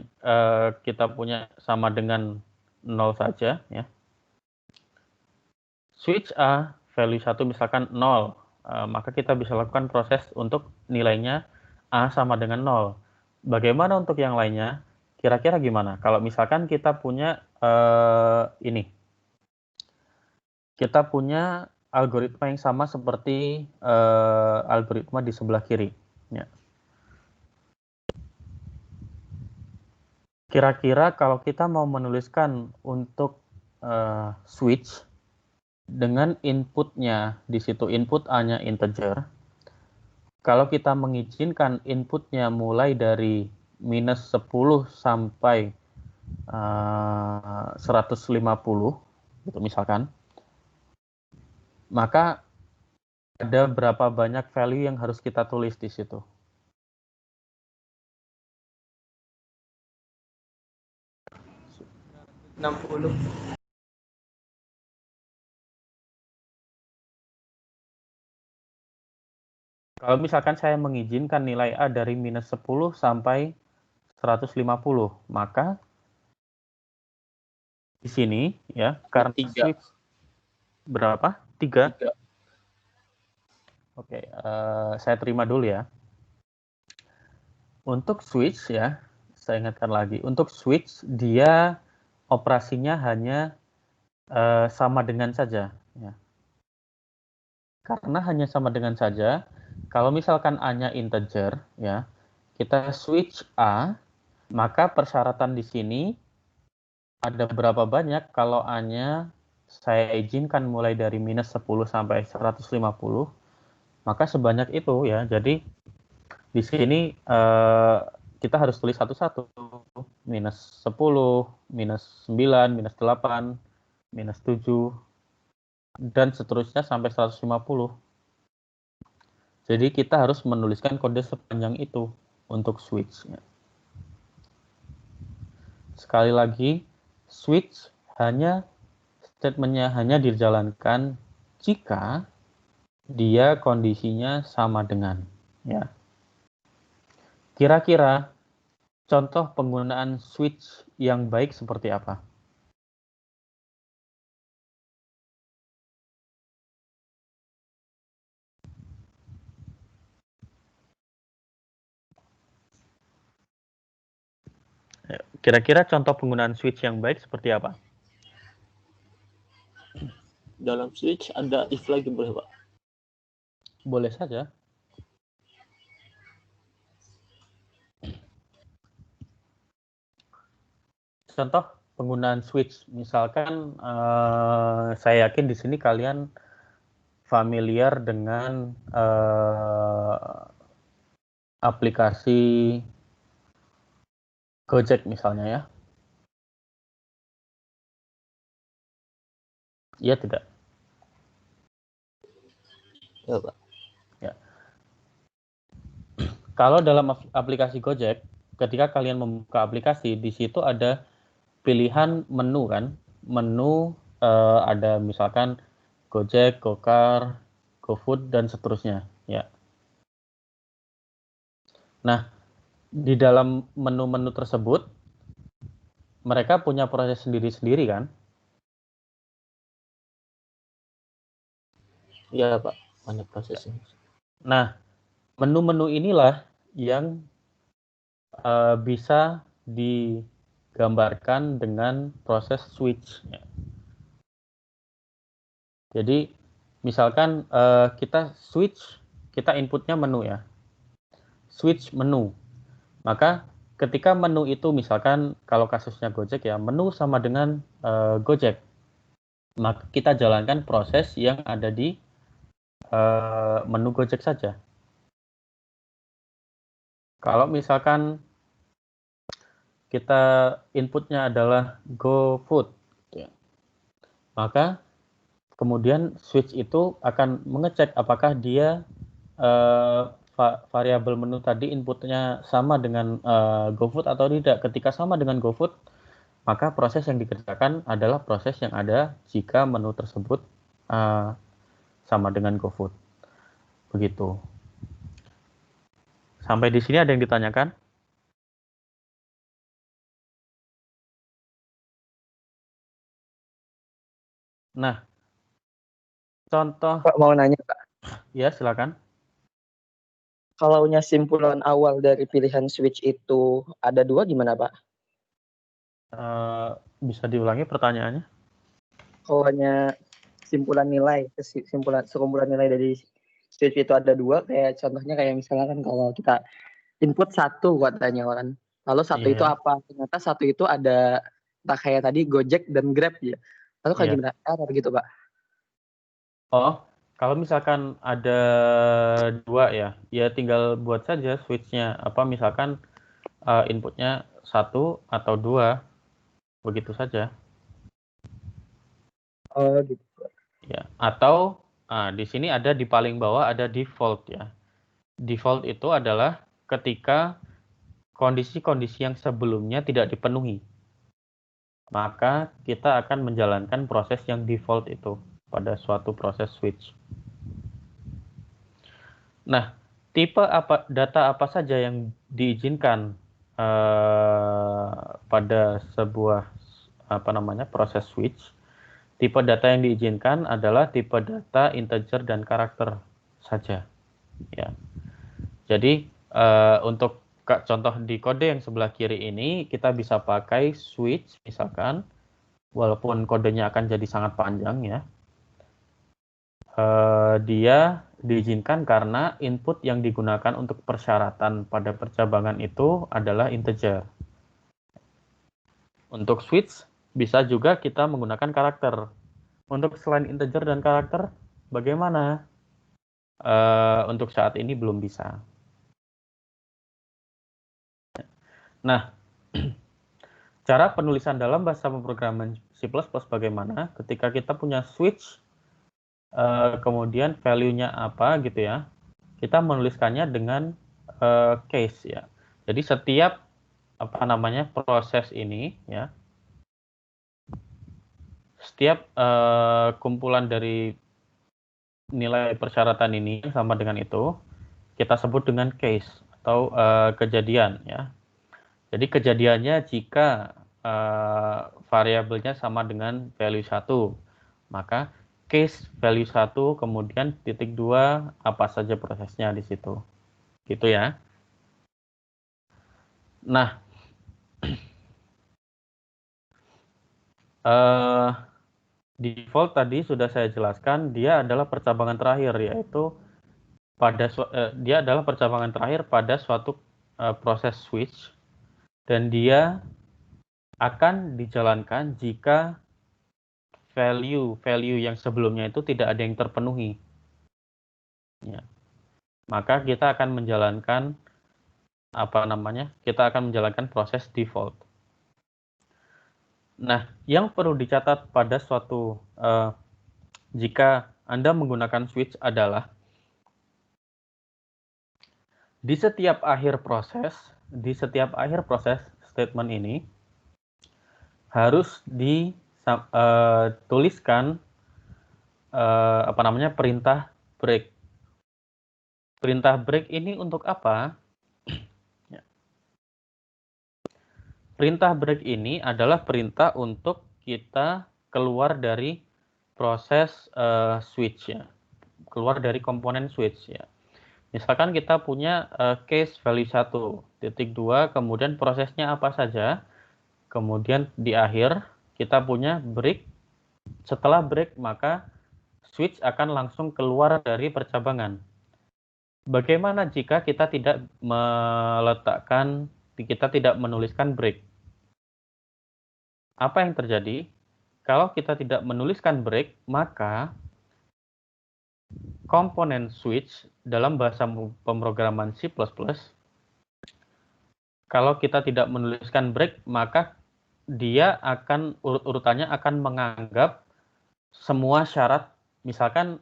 kita punya sama dengan 0 saja ya. Switch A, value 1 misalkan 0, maka kita bisa lakukan proses untuk nilainya A sama dengan 0. Bagaimana untuk yang lainnya? Kira-kira gimana? Kalau misalkan kita punya ini, kita punya algoritma yang sama seperti algoritma di sebelah kiri. Ya. Kira-kira kalau kita mau menuliskan untuk switch dengan inputnya, di situ input A-nya integer, kalau kita mengizinkan inputnya mulai dari minus 10 sampai 150, gitu misalkan, maka ada berapa banyak value yang harus kita tulis di situ. Enam puluh. Kalau misalkan saya mengizinkan nilai A dari minus 10 sampai 150, maka di sini ya, karena 3. switch berapa? 3? 3. Oke, saya terima dulu ya. Untuk switch ya, saya ingatkan lagi. Untuk switch, dia operasinya hanya sama dengan saja. Ya. Karena hanya sama dengan saja, kalau misalkan A-nya integer, ya, kita switch A, maka persyaratan di sini ada berapa banyak kalau A-nya saya izinkan mulai dari minus 10 sampai 150, maka sebanyak itu ya. Jadi di sini kita harus tulis satu-satu. Minus 10, minus 9, minus 8, minus 7, dan seterusnya sampai 150. Jadi kita harus menuliskan kode sepanjang itu untuk switch. Sekali lagi, switch statementnya hanya dijalankan jika dia kondisinya sama dengan. Ya. Kira-kira contoh penggunaan switch yang baik seperti apa? Kira-kira contoh penggunaan switch yang baik seperti apa? Dalam switch ada if lagi boleh, Pak? Boleh saja. Contoh penggunaan switch, misalkan saya yakin di sini kalian familiar dengan aplikasi Gojek misalnya ya. Iya tidak? Ya, Pak. Ya. Kalau dalam aplikasi Gojek, ketika kalian membuka aplikasi, di situ ada pilihan menu kan. Menu ada misalkan Gojek, Gokar, GoFood, dan seterusnya. Ya. Nah, di dalam menu-menu tersebut, mereka punya proses sendiri-sendiri kan? Iya, Pak. Banyak prosesnya. Nah, menu-menu inilah yang bisa digambarkan dengan proses switch. Jadi, misalkan kita switch, kita inputnya menu ya. Switch menu. Maka ketika menu itu misalkan kalau kasusnya Gojek ya, menu sama dengan Gojek. Maka kita jalankan proses yang ada di menu Gojek saja. Kalau misalkan kita inputnya adalah GoFood, ya, maka kemudian switch itu akan mengecek apakah dia variabel menu tadi inputnya sama dengan GoFood atau tidak. Ketika sama dengan GoFood, maka proses yang dikerjakan adalah proses yang ada jika menu tersebut sama dengan GoFood. Begitu. Sampai di sini ada yang ditanyakan? Nah, contoh. Pak mau nanya, Pak. Ya, silakan. Kalaunya simpulan awal dari pilihan switch itu ada 2 gimana, Pak? Bisa diulangi pertanyaannya? Kalaunya sekumpulan nilai dari switch itu ada 2, kayak contohnya kayak misalnya kan kalau kita input 1 katanya kan. Lalu 1 itu Iya. apa? Ternyata 1 itu ada entah kayak tadi Gojek dan Grab ya. Lalu kayak Iya. gimana? Error gitu, Pak. Oh, kalau misalkan ada 2 ya tinggal buat saja switch-nya. Apa misalkan inputnya 1 atau 2, begitu saja. Oh gitu. Ya, atau di sini ada di paling bawah ada default ya. Default itu adalah ketika kondisi-kondisi yang sebelumnya tidak dipenuhi. Maka kita akan menjalankan proses yang default itu pada suatu proses switch. Nah, tipe data apa saja yang diizinkan pada sebuah proses switch? Tipe data yang diizinkan adalah tipe data integer dan karakter saja. Ya. Jadi untuk contoh di kode yang sebelah kiri ini kita bisa pakai switch misalkan, walaupun kodenya akan jadi sangat panjang ya. Dia diizinkan karena input yang digunakan untuk persyaratan pada percabangan itu adalah integer. Untuk switch bisa juga kita menggunakan karakter. Untuk selain integer dan karakter, bagaimana? Untuk saat ini belum bisa. Nah, cara penulisan dalam bahasa pemrograman C++ bagaimana? Ketika kita punya switch, kemudian value-nya apa gitu ya, kita menuliskannya dengan case ya. Jadi setiap proses ini ya, setiap kumpulan dari nilai persyaratan ini sama dengan itu kita sebut dengan case atau kejadian ya. Jadi kejadiannya jika variabelnya sama dengan value 1, maka case value 1 kemudian titik 2 apa saja prosesnya di situ. Gitu ya. Nah, default tadi sudah saya jelaskan, dia adalah percabangan terakhir, yaitu dia adalah percabangan terakhir pada suatu proses switch, dan dia akan dijalankan jika value yang sebelumnya itu tidak ada yang terpenuhi. Ya. Maka kita akan menjalankan kita akan menjalankan proses default. Nah, yang perlu dicatat pada suatu jika Anda menggunakan switch adalah di setiap akhir proses statement ini harus dituliskan perintah break. Perintah break ini untuk apa? Perintah break ini adalah perintah untuk kita keluar dari proses switch ya, keluar dari komponen switch ya. Misalkan kita punya case value 1, titik 2, kemudian prosesnya apa saja, kemudian di akhir kita punya break. Setelah break maka switch akan langsung keluar dari percabangan. Bagaimana jika kita tidak menuliskan break? Apa yang terjadi? Kalau kita tidak menuliskan break, maka komponen switch dalam bahasa pemrograman C++, kalau kita tidak menuliskan break, maka dia akan urutannya akan menganggap semua syarat, misalkan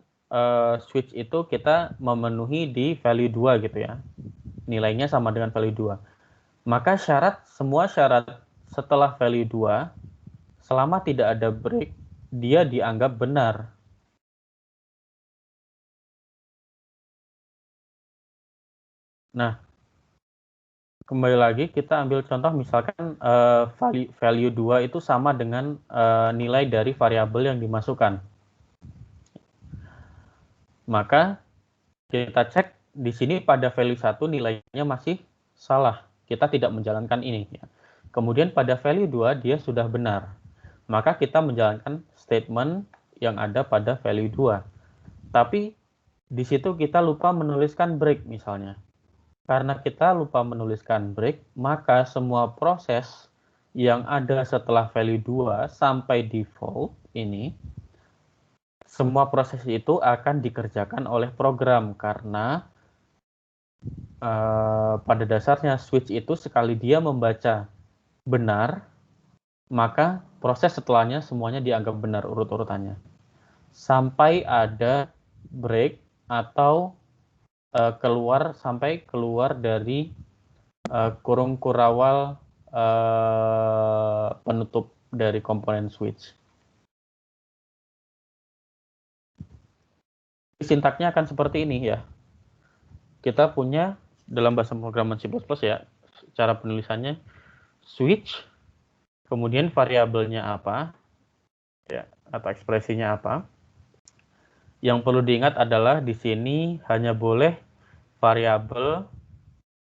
switch itu kita memenuhi di value 2 gitu ya, nilainya sama dengan value 2. Maka semua syarat setelah value 2, selama tidak ada break, dia dianggap benar. Nah, kembali lagi kita ambil contoh misalkan value 2 itu sama dengan nilai dari variabel yang dimasukkan. Maka kita cek di sini pada value 1 nilainya masih salah. Kita tidak menjalankan ini. Ya. Kemudian pada value 2 dia sudah benar. Maka kita menjalankan statement yang ada pada value 2. Tapi di situ kita lupa menuliskan break misalnya. Karena kita lupa menuliskan break, maka semua proses yang ada setelah value 2 sampai default ini, semua proses itu akan dikerjakan oleh program karena pada dasarnya switch itu sekali dia membaca benar, maka proses setelahnya semuanya dianggap benar urut-urutannya. Sampai ada break atau sampai keluar dari kurung kurawal penutup dari komponen switch. Sintaknya akan seperti ini ya. Kita punya dalam bahasa pemrograman C++ ya, cara penulisannya switch, kemudian variabelnya apa, ya, atau ekspresinya apa. Yang perlu diingat adalah di sini hanya boleh variabel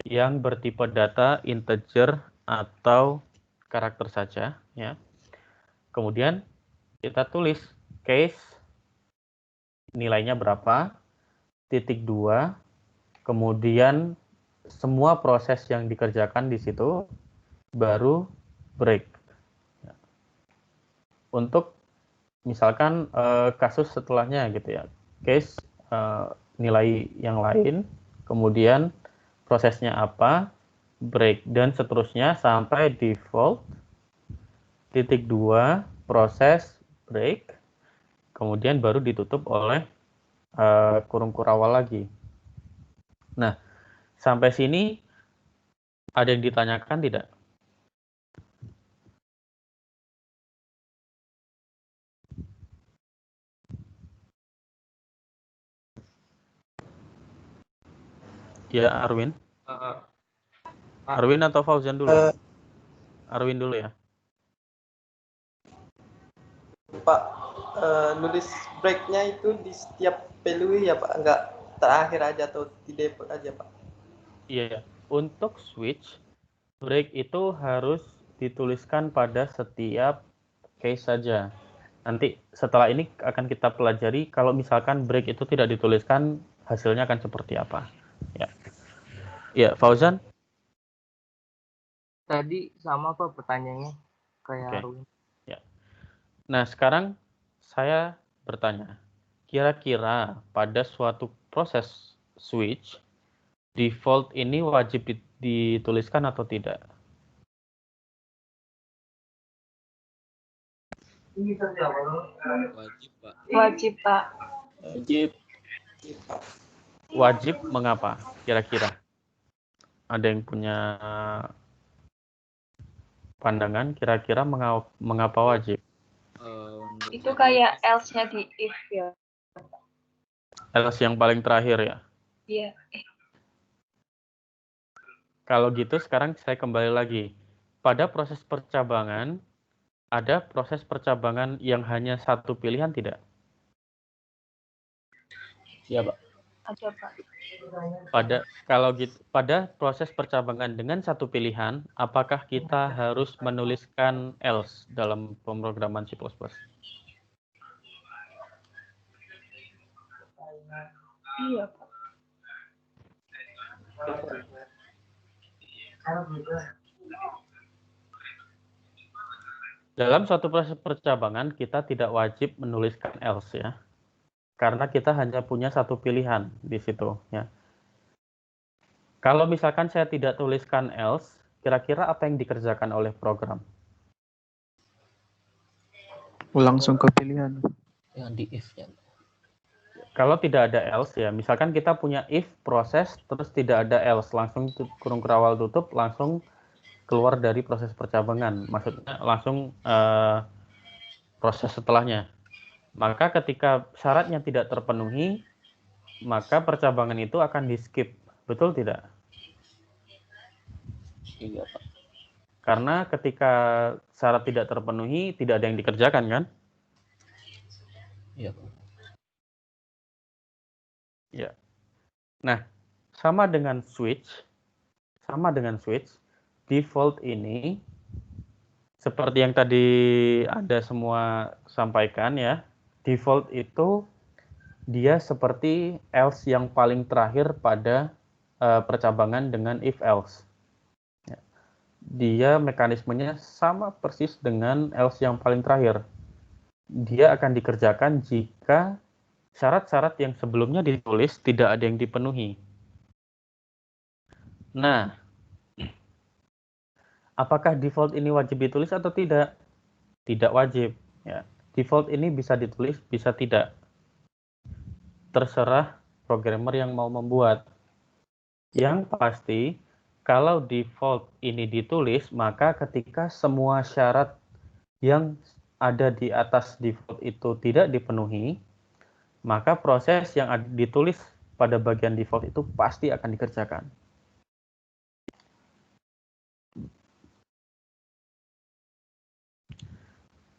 yang bertipe data integer atau karakter saja, ya. Kemudian kita tulis case nilainya berapa, titik 2, kemudian semua proses yang dikerjakan di situ baru break. Untuk misalkan kasus setelahnya gitu ya, case nilai yang lain, kemudian prosesnya apa, break, dan seterusnya sampai default, titik 2, proses, break, kemudian baru ditutup oleh kurung kurawal lagi. Nah, sampai sini ada yang ditanyakan tidak? Ya, Arwin. Arwin atau Fauzan dulu? Arwin dulu ya. Pak, nulis breaknya itu di setiap value ya Pak, enggak terakhir aja atau di default aja Pak? Iya, untuk switch, break itu harus dituliskan pada setiap case saja. Nanti setelah ini akan kita pelajari kalau misalkan break itu tidak dituliskan, hasilnya akan seperti apa. Ya, ya Fauzan? Tadi sama apa pertanyaannya? Kayak Oke. Arwin. Ya. Nah, sekarang saya bertanya, kira-kira pada suatu proses switch, default ini wajib dituliskan atau tidak? Wajib, Pak. Wajib, Pak. Wajib. Wajib mengapa? Kira-kira? Ada yang punya pandangan kira-kira mengapa wajib? Itu kayak else-nya di if ya. Else yang paling terakhir ya? Iya. Kalau gitu sekarang saya kembali lagi. Pada proses percabangan, ada proses percabangan yang hanya satu pilihan tidak? Iya, Pak. Ada, Pak. Pada proses percabangan dengan satu pilihan, apakah kita harus menuliskan else dalam pemrograman C++? Iya, Pak. Dalam suatu proses percabangan, kita tidak wajib menuliskan else ya. Karena kita hanya punya satu pilihan di situ ya. Kalau misalkan saya tidak tuliskan else, kira-kira apa yang dikerjakan oleh program? Langsung ke pilihan. Yang di if-nya. Kalau tidak ada else ya, misalkan kita punya if proses, terus tidak ada else, langsung kurung kurawal tutup, langsung keluar dari proses percabangan. Maksudnya langsung proses setelahnya. Maka ketika syaratnya tidak terpenuhi, maka percabangan itu akan di-skip. Betul tidak? Iya, Pak. Karena ketika syarat tidak terpenuhi, tidak ada yang dikerjakan, kan? Iya, Pak. Ya. Nah, sama dengan switch, default ini seperti yang tadi Anda semua sampaikan ya, default itu dia seperti else yang paling terakhir pada percabangan dengan if else. Ya. Dia mekanismenya sama persis dengan else yang paling terakhir. Dia akan dikerjakan jika syarat-syarat yang sebelumnya ditulis tidak ada yang dipenuhi. Nah, apakah default ini wajib ditulis atau tidak? Tidak wajib. Ya. Default ini bisa ditulis, bisa tidak. Terserah programmer yang mau membuat. Yang pasti, kalau default ini ditulis, maka ketika semua syarat yang ada di atas default itu tidak dipenuhi, maka proses yang ditulis pada bagian default itu pasti akan dikerjakan.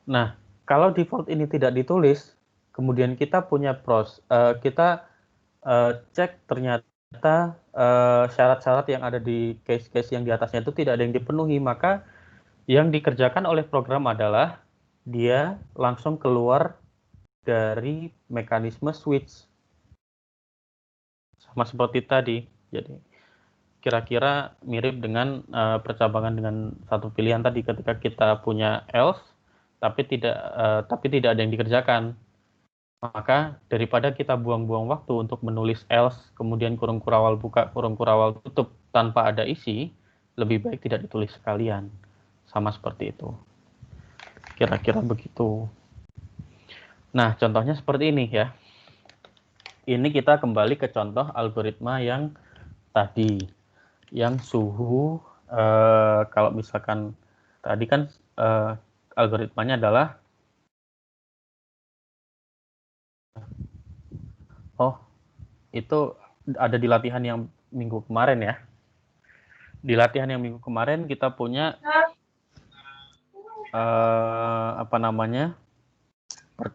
Nah, kalau default ini tidak ditulis, kemudian kita punya cek ternyata syarat-syarat yang ada di case-case yang di atasnya itu tidak ada yang dipenuhi, maka yang dikerjakan oleh program adalah dia langsung keluar dari mekanisme switch. Sama seperti tadi. Jadi kira-kira mirip dengan percabangan dengan satu pilihan tadi ketika kita punya else tapi tidak ada yang dikerjakan. Maka daripada kita buang-buang waktu untuk menulis else, kemudian kurung kurawal buka, kurung kurawal tutup tanpa ada isi, lebih baik tidak ditulis sekalian. Sama seperti itu. Kira-kira begitu. Nah, contohnya seperti ini ya. Ini kita kembali ke contoh algoritma yang tadi. Yang suhu, kalau misalkan tadi kan algoritmanya adalah itu ada di latihan yang minggu kemarin ya. Di latihan yang minggu kemarin kita punya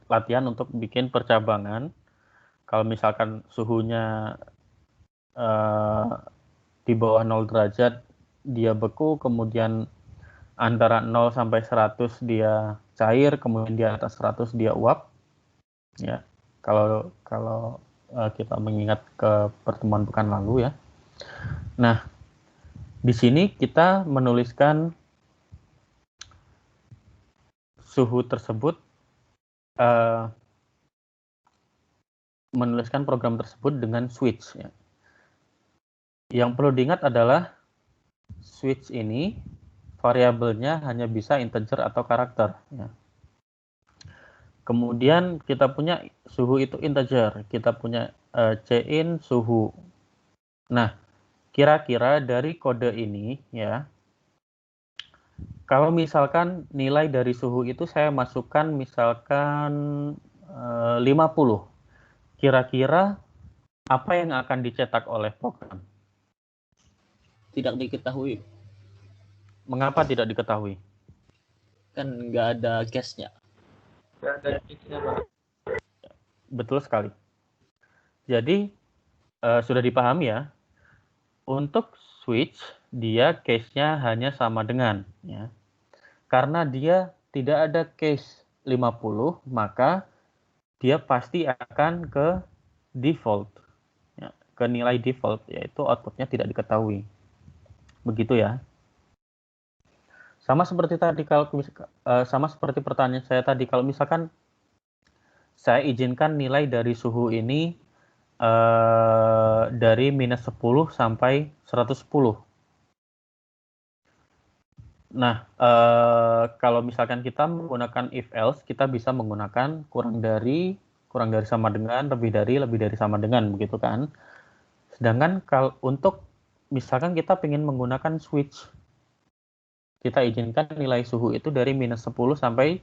latihan untuk bikin percabangan. Kalau misalkan suhunya di bawah 0 derajat dia beku, kemudian antara 0 sampai 100 dia cair, kemudian di atas 100 dia uap. Ya, kalau kita mengingat ke pertemuan pekan lalu ya. Nah, di sini kita menuliskan suhu tersebut, menuliskan program tersebut dengan switch. Ya. Yang perlu diingat adalah switch ini variabelnya hanya bisa integer atau karakter. Ya. Kemudian kita punya suhu itu integer, kita punya cin suhu. Nah, kira-kira dari kode ini ya, kalau misalkan nilai dari suhu itu saya masukkan misalkan 50, kira-kira apa yang akan dicetak oleh program? Tidak diketahui. Mengapa tidak diketahui? Kan nggak ada case-nya. Nggak ada case-nya, Pak. Betul sekali. Jadi sudah dipahami ya. Untuk switch dia case-nya hanya sama dengan ya. Karena dia tidak ada case 50, maka dia pasti akan ke default. Ya, ke nilai default, yaitu outputnya tidak diketahui. Begitu ya. Sama seperti tadi sama seperti pertanyaan saya tadi, kalau misalkan saya izinkan nilai dari suhu ini dari minus 10 sampai 110. Nah, kalau misalkan kita menggunakan if else, kita bisa menggunakan kurang dari sama dengan, lebih dari sama dengan, begitu kan? Sedangkan kalau untuk misalkan kita ingin menggunakan switch, kita izinkan nilai suhu itu dari minus 10 sampai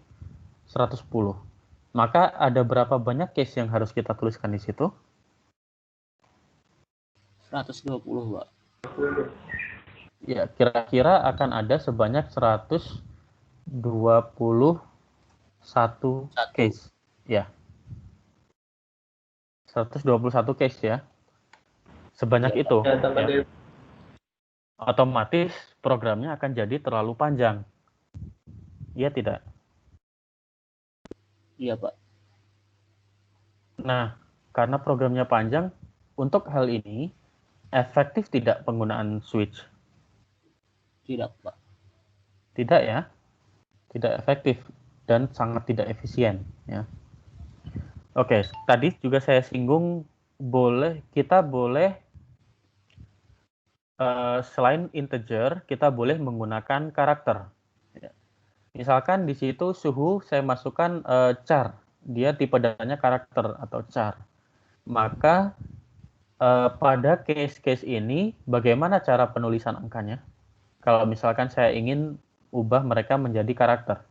110. Maka ada berapa banyak case yang harus kita tuliskan di situ? 120, Pak. Ya, kira-kira akan ada sebanyak 121 case. Ya. 121 case ya. sebanyak Iya, itu, Ya, tambah ya, dari otomatis programnya akan jadi terlalu panjang. Iya tidak? Iya, Pak. Nah, karena programnya panjang, untuk hal ini efektif tidak penggunaan switch? Tidak, Pak. Tidak ya, tidak efektif dan sangat tidak efisien ya. Oke, tadi juga saya singgung kita boleh selain integer kita boleh menggunakan karakter. Ya. Misalkan di situ suhu saya masukkan char, dia tipe datanya karakter atau char. Maka pada case-case ini bagaimana cara penulisan angkanya? Kalau misalkan saya ingin ubah mereka menjadi karakter.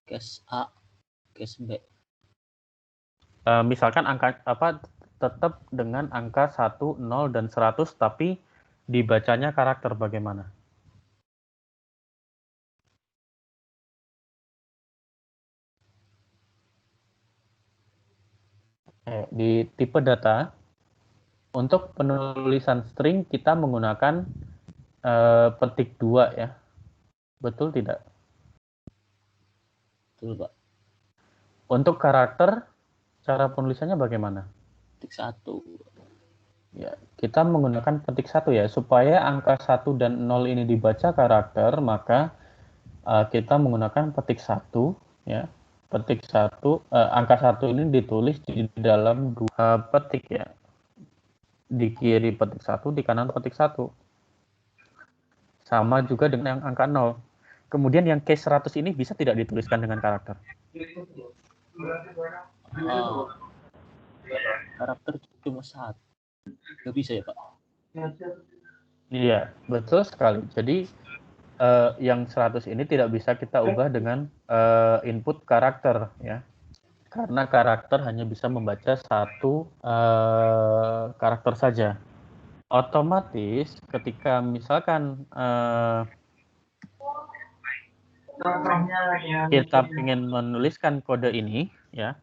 Case A, case B. Misalkan angka tetap dengan angka 1, 0 dan 100 tapi dibacanya karakter bagaimana? Di tipe data untuk penulisan string kita menggunakan petik 2 ya. Betul tidak? Betul, Pak. Untuk karakter cara penulisannya bagaimana? Petik 1. Ya, kita menggunakan petik 1 ya, supaya angka 1 dan 0 ini dibaca karakter, maka kita menggunakan petik 1 ya. Petik 1, angka 1 ini ditulis di dalam 2 petik ya. Di kiri petik 1, di kanan petik 1. Sama juga dengan yang angka 0. Kemudian yang case 100 ini bisa tidak dituliskan dengan karakter? Karakter cuma 1. Nggak bisa ya, Pak? Iya, betul sekali. Jadi yang 100 ini tidak bisa kita ubah dengan input karakter ya. Karena karakter hanya bisa membaca satu karakter saja. Otomatis ketika misalkan kita ingin menuliskan kode ini ya,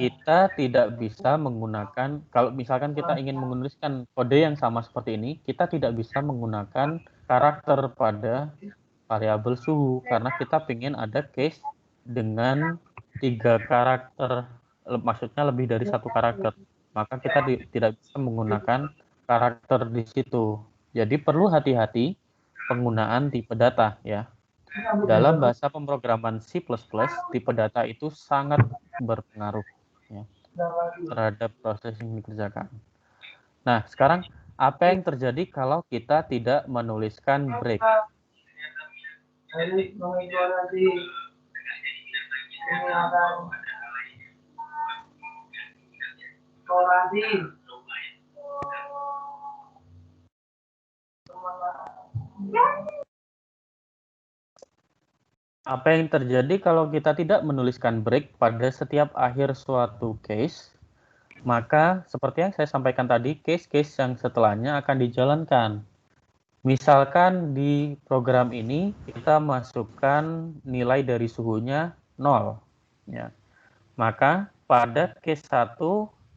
kita tidak bisa menggunakan, kalau misalkan kita ingin menuliskan kode yang sama seperti ini, kita tidak bisa menggunakan karakter pada variabel suhu karena kita ingin ada case dengan 3 karakter, maksudnya lebih dari 1 karakter, maka kita tidak bisa menggunakan karakter di situ. Jadi perlu hati-hati penggunaan tipe data ya. Dalam bahasa pemrograman C++, tipe data itu sangat berpengaruh ya, terhadap proses yang dikerjakan. Nah, sekarang apa yang terjadi kalau kita tidak menuliskan break? Apa yang terjadi kalau kita tidak menuliskan break pada setiap akhir suatu case? Maka seperti yang saya sampaikan tadi, case-case yang setelahnya akan dijalankan. Misalkan di program ini kita masukkan nilai dari suhunya 0. Ya. Maka pada case 1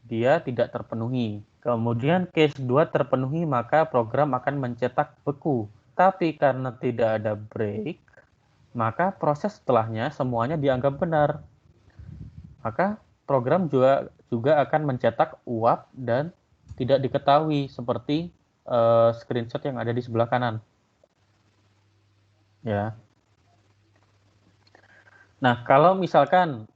dia tidak terpenuhi. Kemudian case 2 terpenuhi, maka program akan mencetak beku. Tapi karena tidak ada break, maka proses setelahnya semuanya dianggap benar. Maka program juga akan mencetak uap dan tidak diketahui seperti screenshot yang ada di sebelah kanan. Ya. Nah, kalau misalkan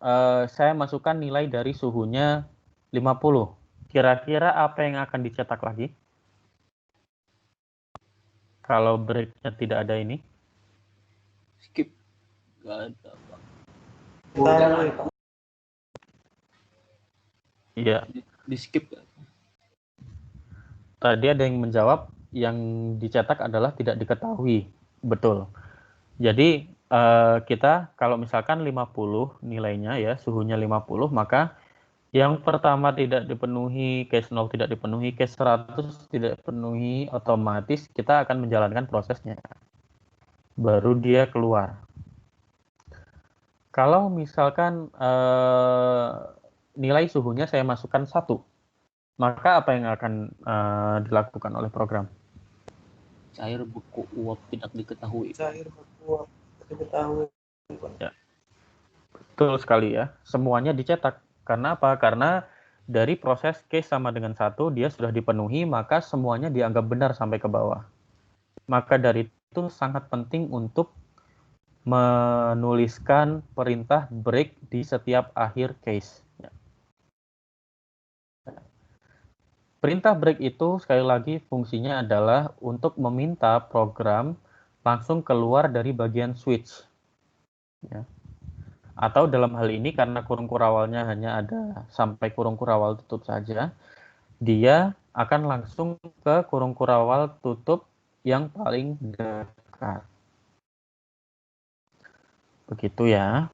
saya masukkan nilai dari suhunya 50, kira-kira apa yang akan dicetak lagi? Kalau break-nya tidak ada ini? Skip. Nggak ada, Pak. Iya. Di skip. Tadi ada yang menjawab yang dicetak adalah tidak diketahui. Betul. Jadi kita kalau misalkan 50 nilainya ya, suhunya 50, maka yang pertama tidak dipenuhi, case 0 tidak dipenuhi, case 100 tidak dipenuhi, otomatis kita akan menjalankan prosesnya. Baru dia keluar. Kalau misalkan nilai suhunya saya masukkan 1, maka apa yang akan dilakukan oleh program? Cair beku uap tidak diketahui. Cair beku diketahui. Ya. Betul sekali ya. Semuanya dicetak. Karena apa? Karena dari proses case sama dengan 1, dia sudah dipenuhi, maka semuanya dianggap benar sampai ke bawah. Maka dari itu sangat penting untuk menuliskan perintah break di setiap akhir case. Ya. Perintah break itu sekali lagi fungsinya adalah untuk meminta program langsung keluar dari bagian switch. Ya. Atau dalam hal ini karena kurung kurawalnya hanya ada sampai kurung kurawal tutup saja, dia akan langsung ke kurung kurawal tutup yang paling dekat. Begitu ya.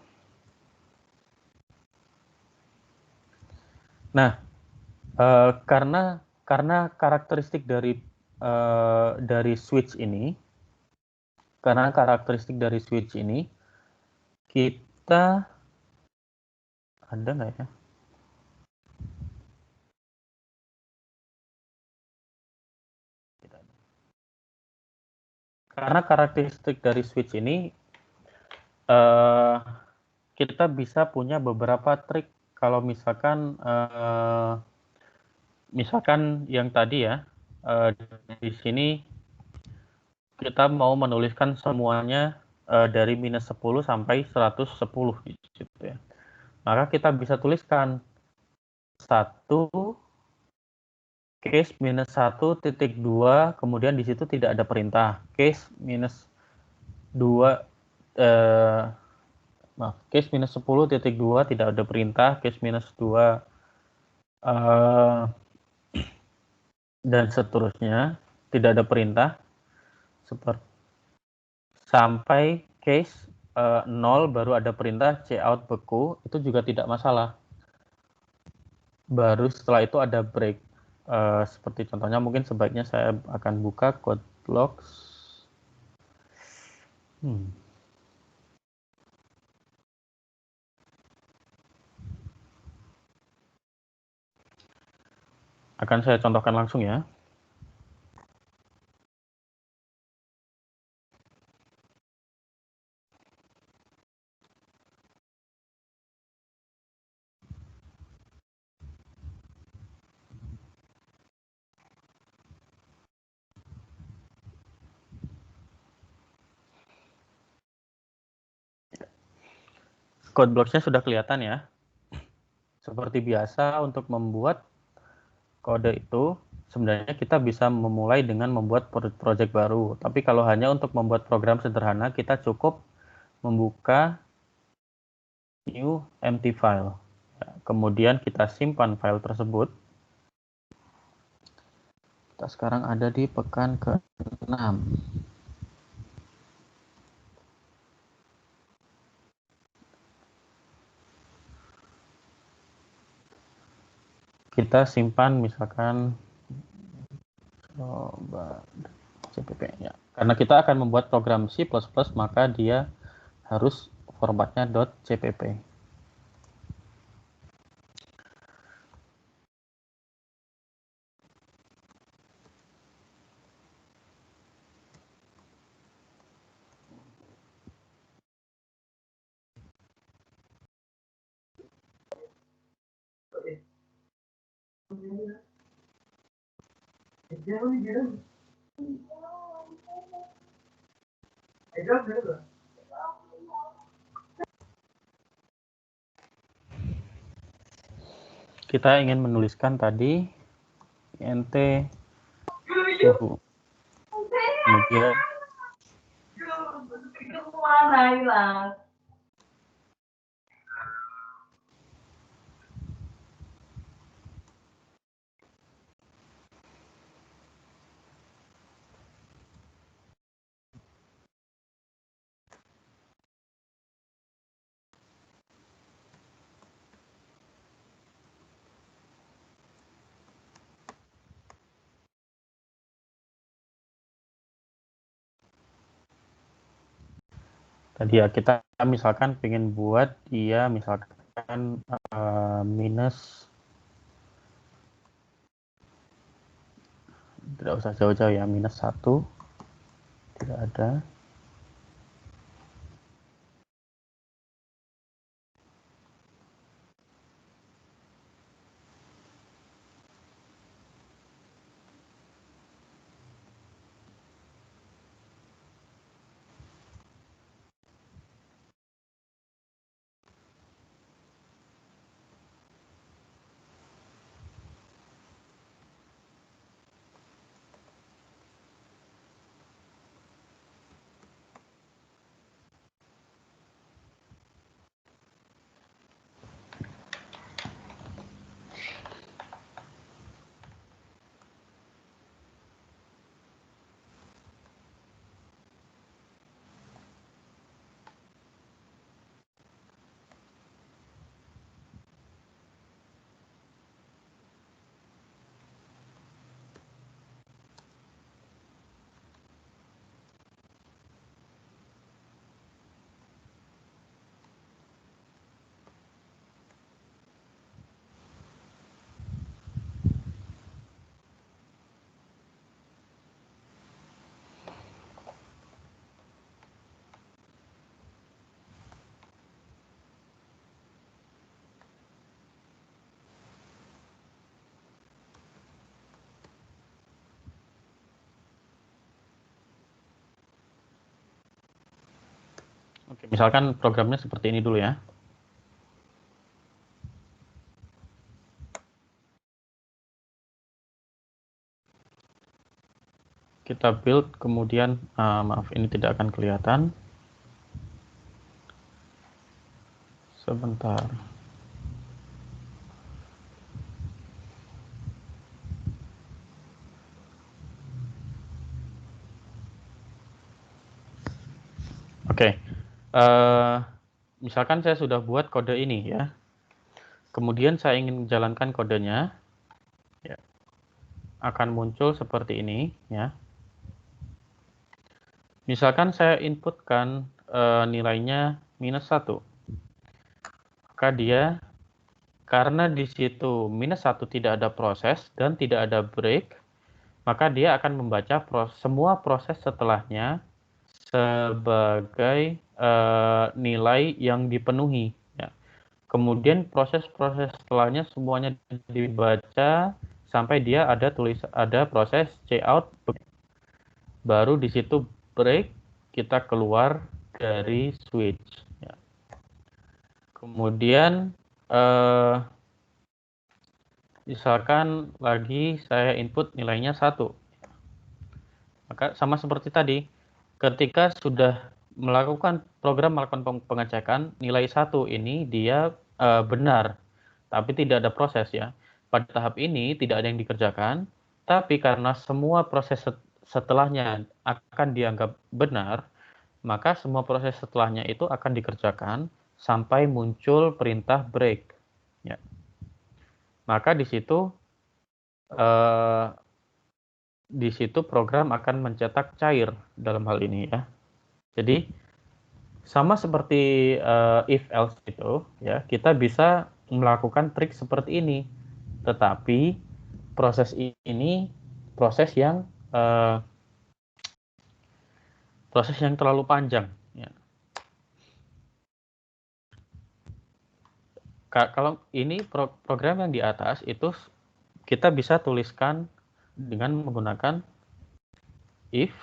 Nah, karena karakteristik dari switch ini, kita ada nggak ya? Karena karakteristik dari switch ini, kita bisa punya beberapa trik kalau misalkan yang tadi ya, di sini kita mau menuliskan semuanya dari -10 sampai 110 gitu ya. Maka kita bisa tuliskan 1 case -1.2, kemudian di situ tidak ada perintah. Case -2 case -10.2 tidak ada perintah, case -2 dan seterusnya tidak ada perintah, sampai case 0 baru ada perintah cout beku, itu juga tidak masalah. Baru setelah itu ada break. Seperti contohnya mungkin sebaiknya saya akan buka code blocks. Akan saya contohkan langsung ya. Code blocks-nya sudah kelihatan ya. Seperti biasa untuk membuat kode itu, sebenarnya kita bisa memulai dengan membuat project baru. Tapi kalau hanya untuk membuat program sederhana, kita cukup membuka new empty file. Kemudian kita simpan file tersebut. Kita sekarang ada di pekan ke-6. Kita simpan misalkan coba CPP ya. Karena kita akan membuat program C++, maka dia harus formatnya .cpp. Kita ingin menuliskan tadi int suhu. Kemudian tadi ya kita misalkan ingin buat dia misalkan misalkan minus, tidak usah jauh-jauh ya, minus 1, tidak ada. Oke, misalkan programnya seperti ini dulu ya. Kita build, kemudian maaf ini tidak akan kelihatan. Sebentar. Oke, misalkan saya sudah buat kode ini ya. Kemudian saya ingin jalankan kodenya, ya, akan muncul seperti ini ya. Misalkan saya inputkan nilainya minus 1, maka dia, karena di situ minus 1 tidak ada proses dan tidak ada break, maka dia akan membaca semua proses setelahnya sebagai nilai yang dipenuhi. Ya. Kemudian proses-proses setelahnya semuanya dibaca sampai dia ada proses cout, baru di situ break, kita keluar dari switch. Ya. Kemudian misalkan lagi saya input nilainya 1, maka sama seperti tadi, ketika sudah melakukan pengecekan, nilai 1 ini dia benar, tapi tidak ada proses ya. Pada tahap ini tidak ada yang dikerjakan, tapi karena semua proses setelahnya akan dianggap benar, maka semua proses setelahnya itu akan dikerjakan sampai muncul perintah break. Ya. Maka di situ program akan mencetak cair dalam hal ini ya. Jadi sama seperti if else itu ya, kita bisa melakukan trik seperti ini. Tetapi proses ini proses yang terlalu panjang ya. Kalau ini program yang di atas itu kita bisa tuliskan dengan menggunakan if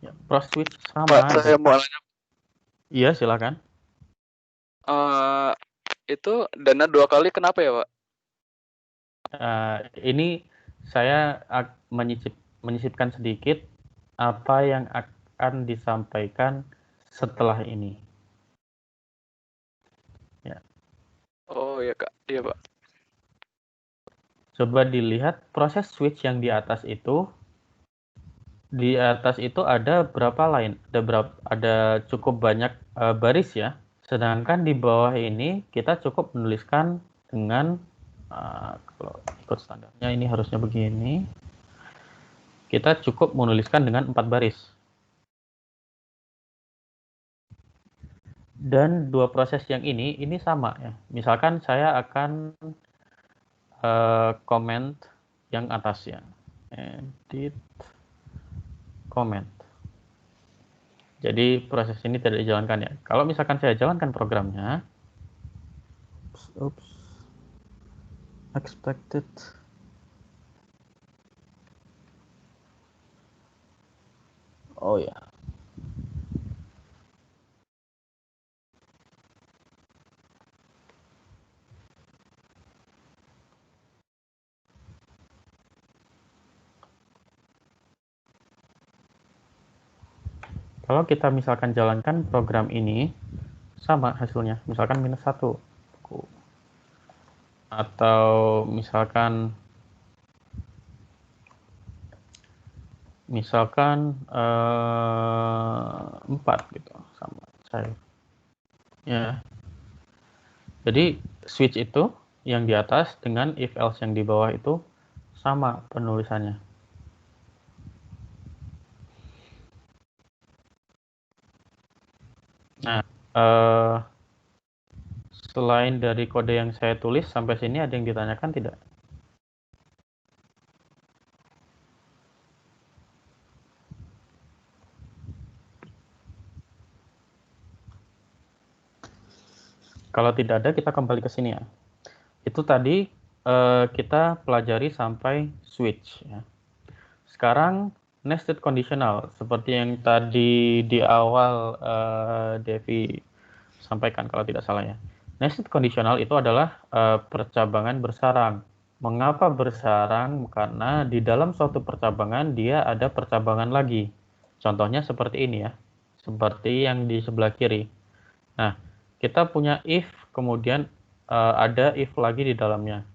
Ya, proses switch sama Pak, aja. saya mau nanya. Iya, silakan. Itu dana 2 kali kenapa ya, Pak? Ini saya menyisipkan sedikit apa yang akan disampaikan setelah ini. Ya. Oh ya Kak, iya Pak. Coba dilihat proses switch yang di atas itu. Di atas itu ada berapa line? Ada cukup banyak baris ya. Sedangkan di bawah ini kita cukup menuliskan dengan kalau ikut standarnya ini harusnya begini. Kita cukup menuliskan dengan 4 baris. Dan dua proses yang ini sama ya. Misalkan saya akan comment yang atas ya. Edit comment. Jadi proses ini tidak dijalankan ya. Kalau misalkan saya jalankan programnya, expected. Oh ya. Kalau kita misalkan jalankan program ini, sama hasilnya. Misalkan -1. Atau misalkan 4 gitu. Sama saya. Ya. Jadi switch itu yang di atas dengan if else yang di bawah itu sama penulisannya. Nah, selain dari kode yang saya tulis sampai sini ada yang ditanyakan tidak? Kalau tidak ada, kita kembali ke sini ya. Itu tadi kita pelajari sampai switch ya. Sekarang nested conditional seperti yang tadi di awal Devi sampaikan kalau tidak salah ya. Nested conditional itu adalah percabangan bersarang. Mengapa bersarang? Karena di dalam suatu percabangan dia ada percabangan lagi. Contohnya seperti ini ya. Seperti yang di sebelah kiri. Nah, kita punya if, kemudian ada if lagi di dalamnya.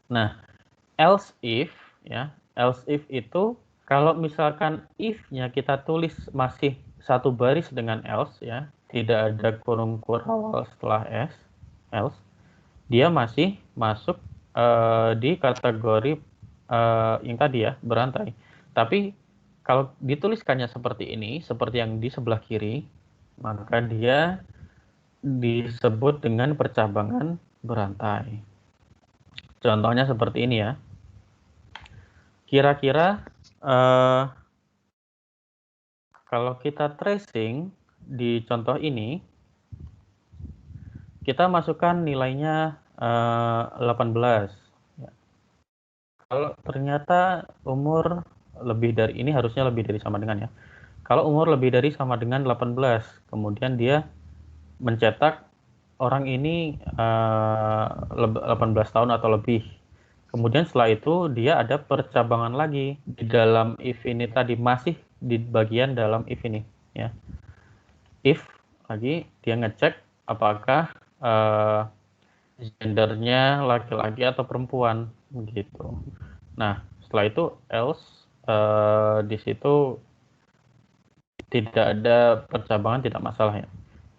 Nah, else if, ya, else if itu kalau misalkan if-nya kita tulis masih satu baris dengan else, ya, tidak ada kurung awal setelah else, dia masih masuk di kategori yang tadi ya, berantai. Tapi kalau dituliskannya seperti ini, seperti yang di sebelah kiri, maka dia disebut dengan percabangan berantai. Contohnya seperti ini ya. Kira-kira kalau kita tracing di contoh ini, kita masukkan nilainya 18. Ya. Kalau ternyata umur lebih dari ini harusnya lebih dari sama dengan ya. Kalau umur lebih dari sama dengan 18, kemudian dia mencetak orang ini 18 tahun atau lebih. Kemudian setelah itu dia ada percabangan lagi di dalam if ini tadi, masih di bagian dalam if ini ya. If lagi dia ngecek apakah gendernya laki-laki atau perempuan gitu. Nah, setelah itu else di situ tidak ada percabangan, tidak masalah ya.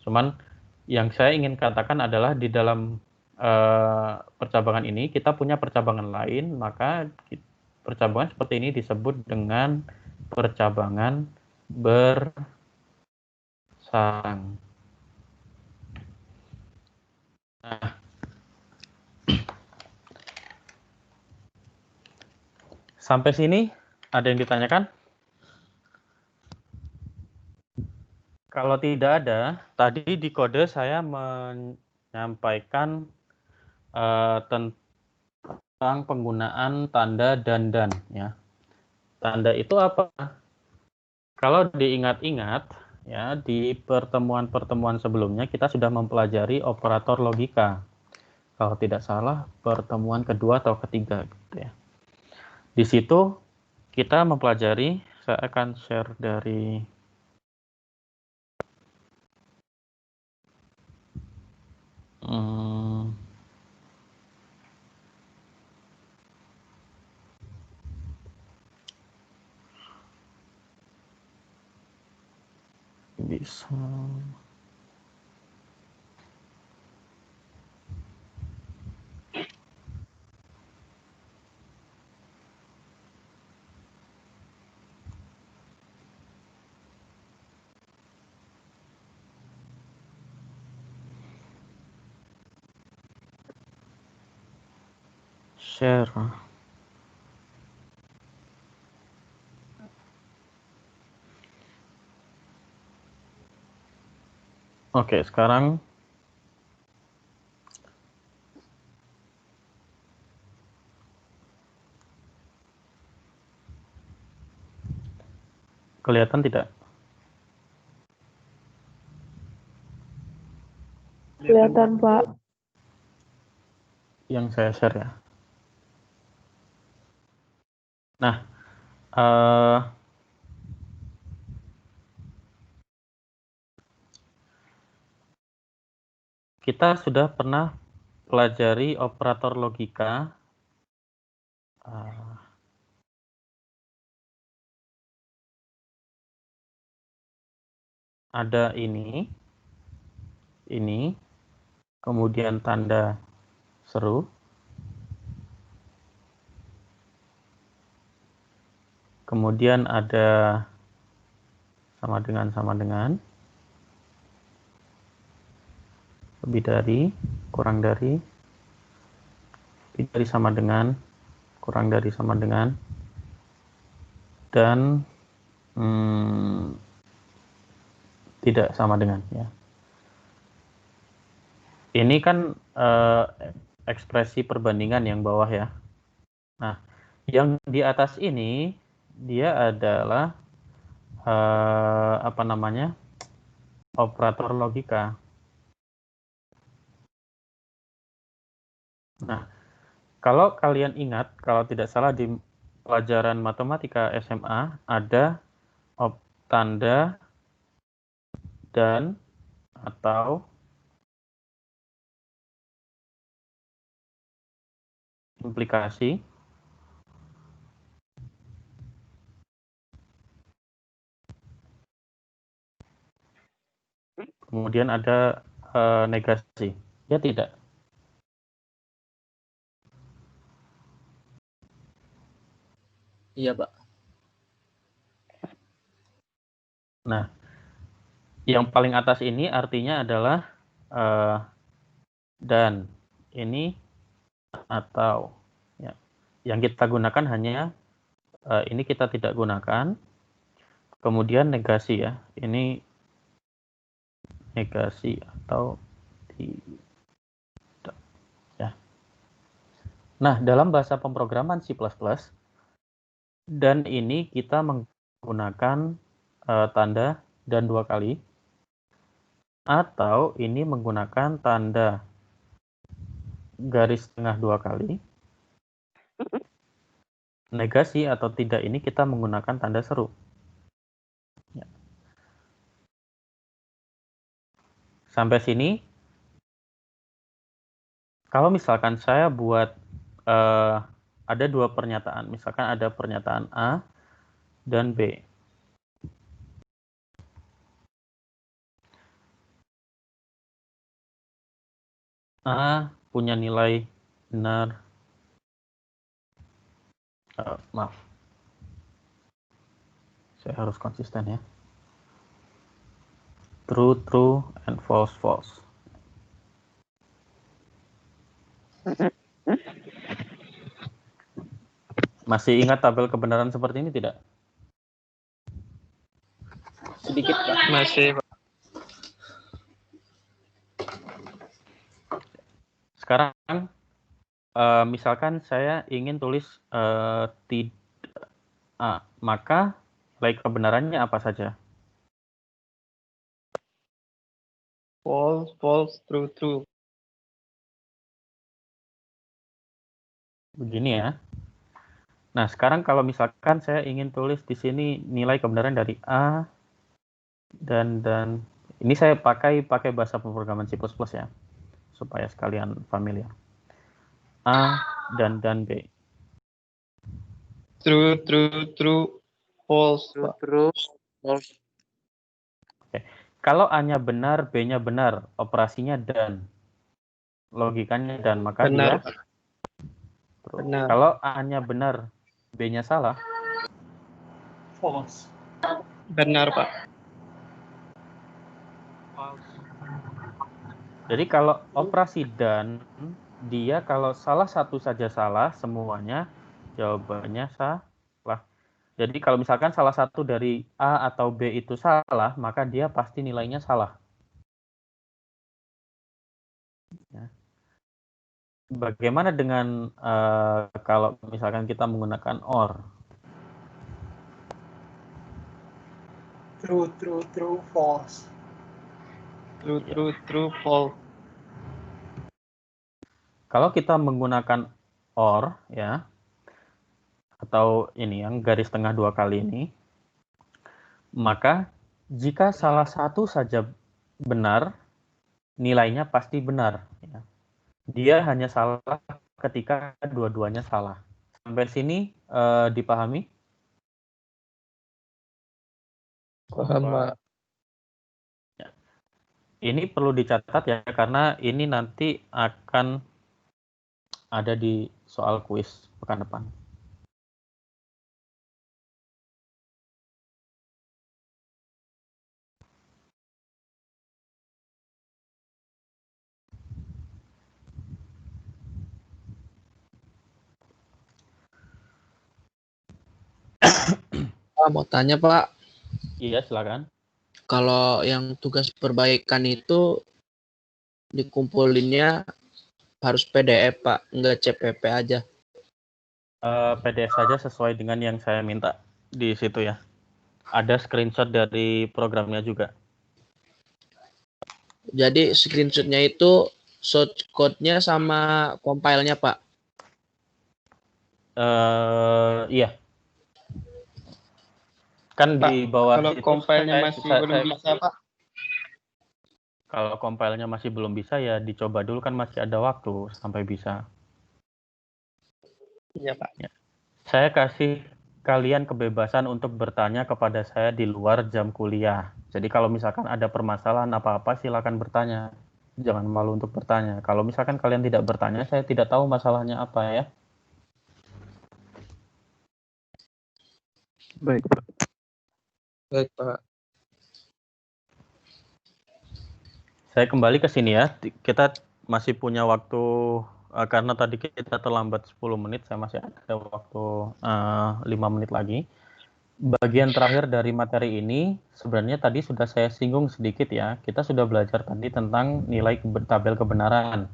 Cuman yang saya ingin katakan adalah di dalam percabangan ini kita punya percabangan lain, maka percabangan seperti ini disebut dengan percabangan bersarang. Nah, sampai sini ada yang ditanyakan? Kalau tidak ada, tadi di kode saya menyampaikan tentang penggunaan tanda dan ya. Tanda itu apa? Kalau diingat-ingat, ya, di pertemuan-pertemuan sebelumnya kita sudah mempelajari operator logika. Kalau tidak salah, pertemuan kedua atau ketiga, gitu ya. Di situ kita mempelajari, saya akan share dari bisa. Share. Oke, sekarang kelihatan tidak? Kelihatan, Pak. Yang saya share ya. Nah, kita sudah pernah pelajari operator logika. Ada ini, kemudian tanda seru, kemudian ada sama dengan, lebih dari, kurang dari, lebih dari sama dengan, kurang dari sama dengan, dan tidak sama dengan, ya. Ini kan ekspresi perbandingan yang bawah ya. Nah, yang di atas ini dia adalah operator logika. Nah, kalau kalian ingat, kalau tidak salah di pelajaran matematika SMA ada tanda dan atau implikasi. Kemudian ada negasi. Ya tidak? Iya, Pak. Nah, yang paling atas ini artinya adalah dan ini atau, ya. Yang kita gunakan hanya ini kita tidak gunakan. Kemudian negasi ya. Ini negasi atau tidak. Ya. Nah, dalam bahasa pemrograman C++, dan ini kita menggunakan tanda dan 2 kali, atau ini menggunakan tanda garis tengah 2 kali. Negasi atau tidak ini kita menggunakan tanda seru. Ya. Sampai sini, kalau misalkan saya buat ada 2 pernyataan, misalkan ada pernyataan A dan B. A punya nilai benar, maaf, saya harus konsisten ya. True, true, and false, false. Masih ingat tabel kebenaran seperti ini tidak? Sedikit, Pak. Masih, Pak. Sekarang, misalkan saya ingin tulis tidak A, maka nilai kebenarannya apa saja? False, false, true, true. Begini ya. Nah, sekarang kalau misalkan saya ingin tulis di sini nilai kebenaran dari A dan ini saya pakai bahasa pemrograman C++ ya, supaya sekalian familiar. A dan B. True, true, true, false, True, Pak. true, false. Oke. Kalau A-nya benar, B-nya benar, operasinya dan. Logikanya dan, maka Benar, dia Pak. true. Benar. Kalau A-nya benar, B-nya salah, False. Benar, Pak. jadi kalau operasi dan, dia kalau salah satu saja salah, semuanya jawabannya salah. Jadi kalau misalkan salah satu dari A atau B itu salah, maka dia pasti nilainya salah. Ya. Bagaimana dengan kalau misalkan kita menggunakan OR? True, true, true, false. True, true, true, false. Kalau kita menggunakan OR, ya, atau ini yang garis tengah 2 kali ini, maka jika salah satu saja benar, nilainya pasti benar. Ya. Dia hanya salah ketika dua-duanya salah. Sampai sini dipahami? Paham, Pak. Ya. Ini perlu dicatat ya, karena ini nanti akan ada di soal kuis pekan depan. Pak, mau tanya Pak, Iya, silakan. kalau yang tugas perbaikan itu dikumpulinnya harus PDF Pak, nggak CPP aja. PDF saja sesuai dengan yang saya minta di situ ya. Ada screenshot dari programnya juga. Jadi screenshotnya itu source code-nya sama compile-nya Pak. Iya. Kan Pak, di bawah kalau situ compile-nya masih belum bisa, Pak. Kalau compile-nya masih belum bisa ya dicoba dulu, kan masih ada waktu sampai bisa. Iya, Pak. Ya. Saya kasih kalian kebebasan untuk bertanya kepada saya di luar jam kuliah. Jadi kalau misalkan ada permasalahan apa-apa silakan bertanya. Jangan malu untuk bertanya. Kalau misalkan kalian tidak bertanya, saya tidak tahu masalahnya apa ya. Baik, Pak. Baik, Pak. Saya kembali ke sini ya. Kita masih punya waktu, karena tadi kita terlambat 10 menit, saya masih ada waktu 5 menit lagi. Bagian terakhir dari materi ini, sebenarnya tadi sudah saya singgung sedikit ya. Kita sudah belajar tadi tentang nilai tabel kebenaran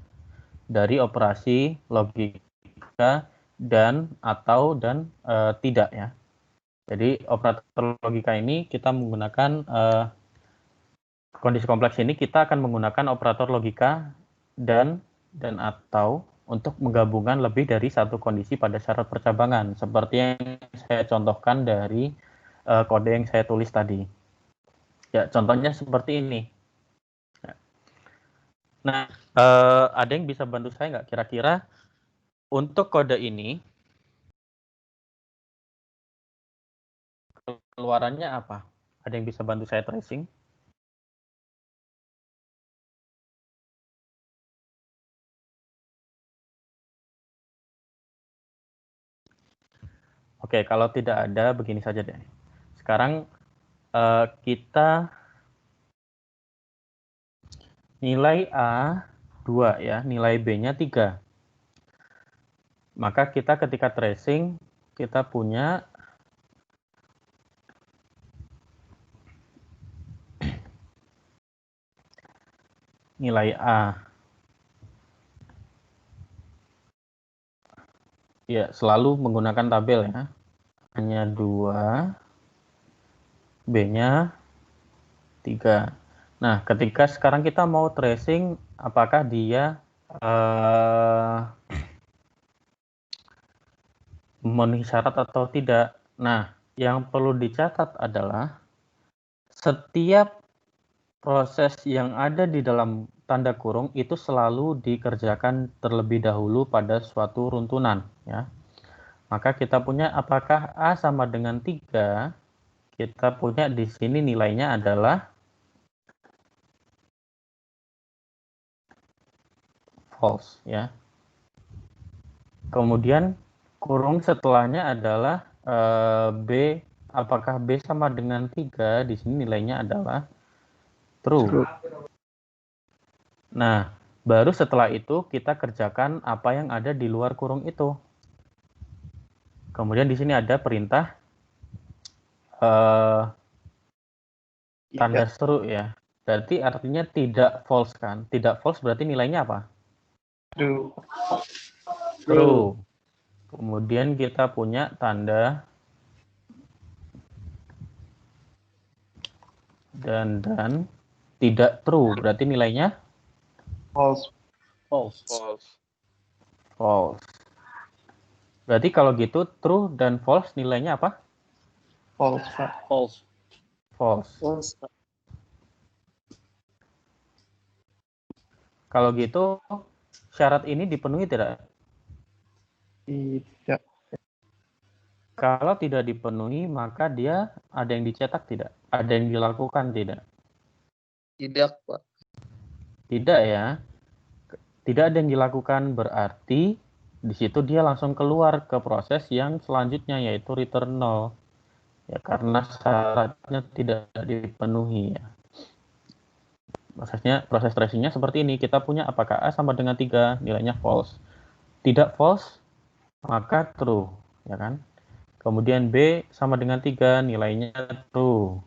dari operasi logika dan atau dan tidak ya. Jadi operator logika ini kita menggunakan kondisi kompleks ini, kita akan menggunakan operator logika dan atau untuk menggabungkan lebih dari satu kondisi pada syarat percabangan, seperti yang saya contohkan dari kode yang saya tulis tadi. Ya, contohnya seperti ini. Nah, ada yang bisa bantu saya nggak kira-kira untuk kode ini keluarannya apa? Ada yang bisa bantu saya tracing? Oke, kalau tidak ada, begini saja deh. Sekarang kita nilai A 2 ya, nilai B-nya 3. Maka kita ketika tracing, kita punya nilai A. Ya, selalu menggunakan tabel ya. Hanya 2 B-nya 3. Nah, ketika sekarang kita mau tracing apakah dia memenuhi syarat atau tidak. Nah, yang perlu dicatat adalah setiap proses yang ada di dalam tanda kurung itu selalu dikerjakan terlebih dahulu pada suatu runtunan, ya. Maka kita punya apakah A sama dengan 3, kita punya di sini nilainya adalah false, ya. Kemudian kurung setelahnya adalah B, apakah B sama dengan 3, di sini nilainya adalah true. Nah, baru setelah itu kita kerjakan apa yang ada di luar kurung itu. Kemudian di sini ada perintah tanda seru, ya. Berarti artinya tidak false kan? Tidak false berarti nilainya apa? True. True. Kemudian kita punya tanda dan tidak true berarti nilainya False. false. Berarti kalau gitu true dan false nilainya apa? False, Pak. False. Kalau gitu syarat ini dipenuhi tidak? Tidak. Kalau tidak dipenuhi, maka dia ada yang dicetak tidak? Ada yang dilakukan tidak? Tidak, Pak. Tidak, ya. Tidak ada yang dilakukan berarti di situ dia langsung keluar ke proses yang selanjutnya yaitu return 0. Ya, karena syaratnya tidak dipenuhi, ya. Proses tracingnya seperti ini. Kita punya apakah A sama dengan 3, nilainya false. Tidak false, maka true, ya kan? Kemudian B sama dengan 3, nilainya true.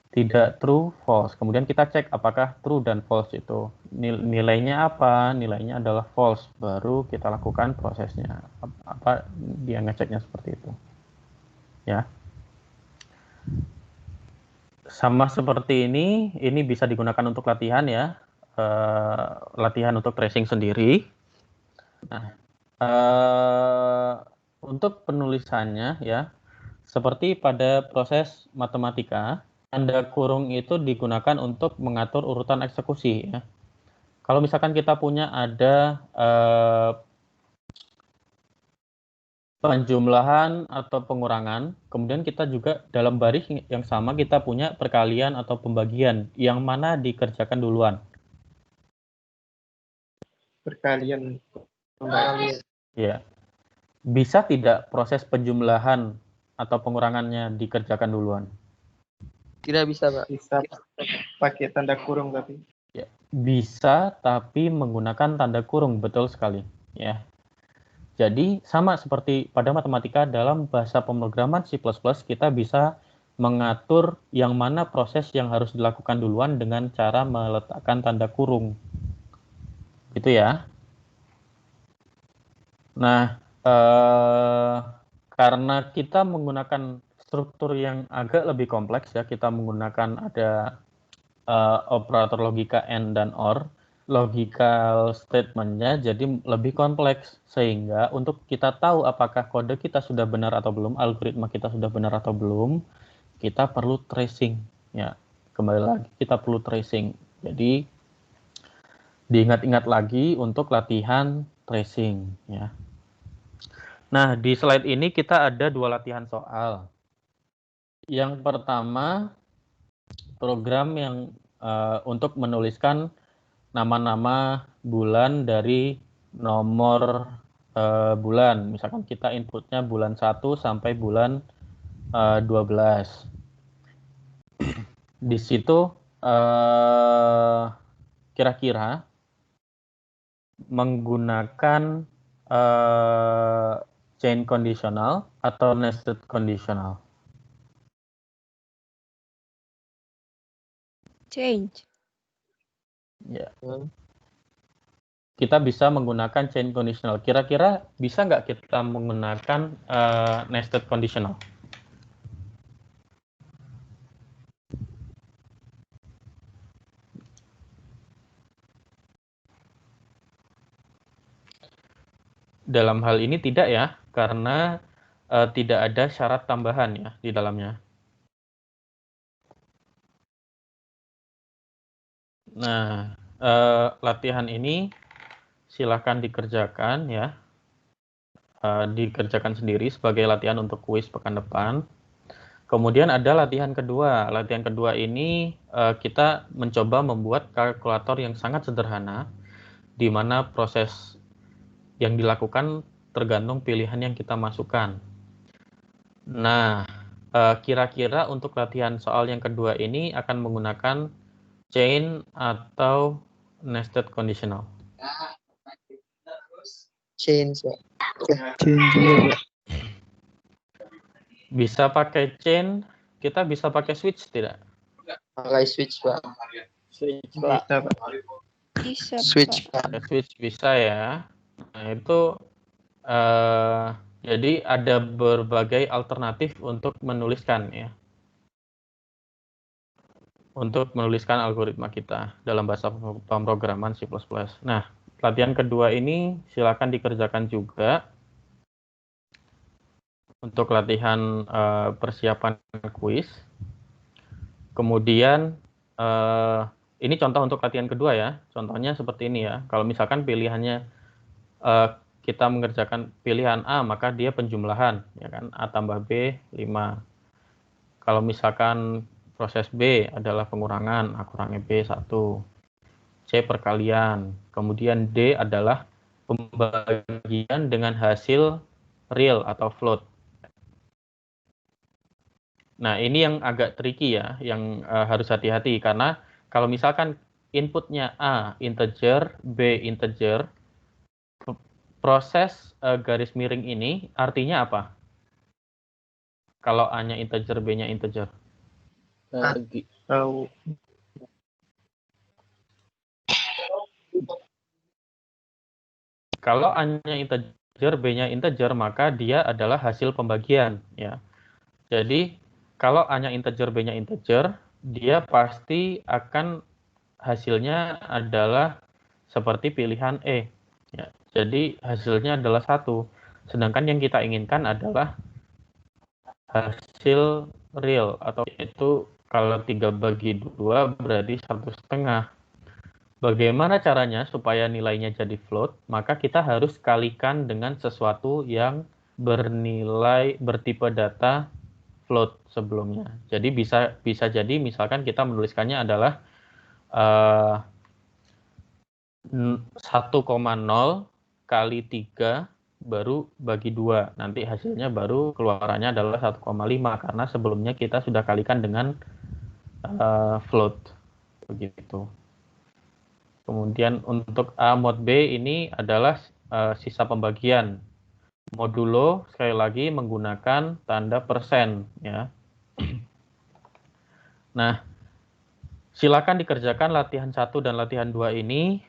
Tidak true, false. Kemudian kita cek apakah true dan false itu. Nilainya apa? Nilainya adalah false. Baru kita lakukan prosesnya. Apa dia ngeceknya seperti itu. Ya. Sama seperti ini bisa digunakan untuk latihan, ya. Latihan untuk tracing sendiri. Nah, untuk penulisannya, ya, seperti pada proses matematika, tanda kurung itu digunakan untuk mengatur urutan eksekusi, ya. Kalau misalkan kita punya ada penjumlahan atau pengurangan, kemudian kita juga dalam baris yang sama kita punya perkalian atau pembagian, yang mana dikerjakan duluan? Perkalian. Ya. Bisa tidak proses penjumlahan atau pengurangannya dikerjakan duluan? Tidak bisa, Pak. Bisa pakai tanda kurung tapi. Ya, bisa tapi menggunakan tanda kurung, betul sekali, ya. Jadi sama seperti pada matematika, dalam bahasa pemrograman C++ kita bisa mengatur yang mana proses yang harus dilakukan duluan dengan cara meletakkan tanda kurung. Gitu, ya. Nah, karena kita menggunakan struktur yang agak lebih kompleks, ya, kita menggunakan ada operator logika AND dan OR, logical statement-nya jadi lebih kompleks, sehingga untuk kita tahu apakah kode kita sudah benar atau belum, algoritma kita sudah benar atau belum, kita perlu tracing, ya. Kembali lagi kita perlu tracing. Jadi diingat-ingat lagi untuk latihan tracing, ya. Nah, di slide ini kita ada 2 latihan soal. Yang pertama, program yang untuk menuliskan nama-nama bulan dari nomor bulan. Misalkan kita inputnya bulan 1 sampai bulan 12. Di situ kira-kira menggunakan chain conditional atau nested conditional? Change. Ya. Kita bisa menggunakan chain conditional. Kira-kira bisa nggak kita menggunakan nested conditional? dalam hal ini tidak ya, karena tidak ada syarat tambahan ya di dalamnya. Nah, latihan ini silakan dikerjakan ya, dikerjakan sendiri sebagai latihan untuk kuis pekan depan. Kemudian ada latihan kedua. Latihan kedua ini kita mencoba membuat kalkulator yang sangat sederhana, di mana proses yang dilakukan tergantung pilihan yang kita masukkan. Nah, kira-kira untuk latihan soal yang kedua ini akan menggunakan chain atau nested conditional. Chain, Pak. Chain juga, Pak. Bisa pakai chain, kita bisa pakai switch tidak? Pakai switch, Pak. Switch, Pak. Bisa, Pak. Bisa, Switch, Pak. Pak. Switch bisa ya. Nah, itu jadi ada berbagai alternatif untuk menuliskan ya. Untuk menuliskan algoritma kita dalam bahasa pemrograman C++. Nah, latihan kedua ini silakan dikerjakan juga untuk latihan persiapan kuis. Kemudian ini contoh untuk latihan kedua ya. Contohnya seperti ini ya. Kalau misalkan pilihannya kita mengerjakan pilihan A, maka dia penjumlahan ya kan, A tambah B 5. Kalau misalkan proses B adalah pengurangan, A kurangi B 1. C perkalian. Kemudian D adalah pembagian dengan hasil real atau float. Nah, ini yang agak tricky ya, yang harus hati-hati, karena kalau misalkan inputnya A integer, B integer, proses garis miring ini artinya apa? Kalau A-nya integer, B-nya integer. Tahu. Kalau A-nya integer, B-nya integer, maka dia adalah hasil pembagian ya. Jadi kalau A-nya integer, B-nya integer, dia pasti akan hasilnya adalah seperti pilihan E. Ya. Jadi hasilnya adalah 1. Sedangkan yang kita inginkan adalah hasil real, atau itu kalau 3 bagi 2 berarti 1,5. Bagaimana caranya supaya nilainya jadi float? Maka kita harus kalikan dengan sesuatu yang bernilai bertipe data float sebelumnya. Jadi bisa jadi misalkan kita menuliskannya adalah 1,0 kali 3 baru bagi 2. Nanti hasilnya baru keluarannya adalah 1,5 karena sebelumnya kita sudah kalikan dengan float. Begitu. Kemudian untuk A mod B ini adalah sisa pembagian. Modulo sekali lagi menggunakan tanda persen ya. Nah, silakan dikerjakan latihan 1 dan latihan 2 ini.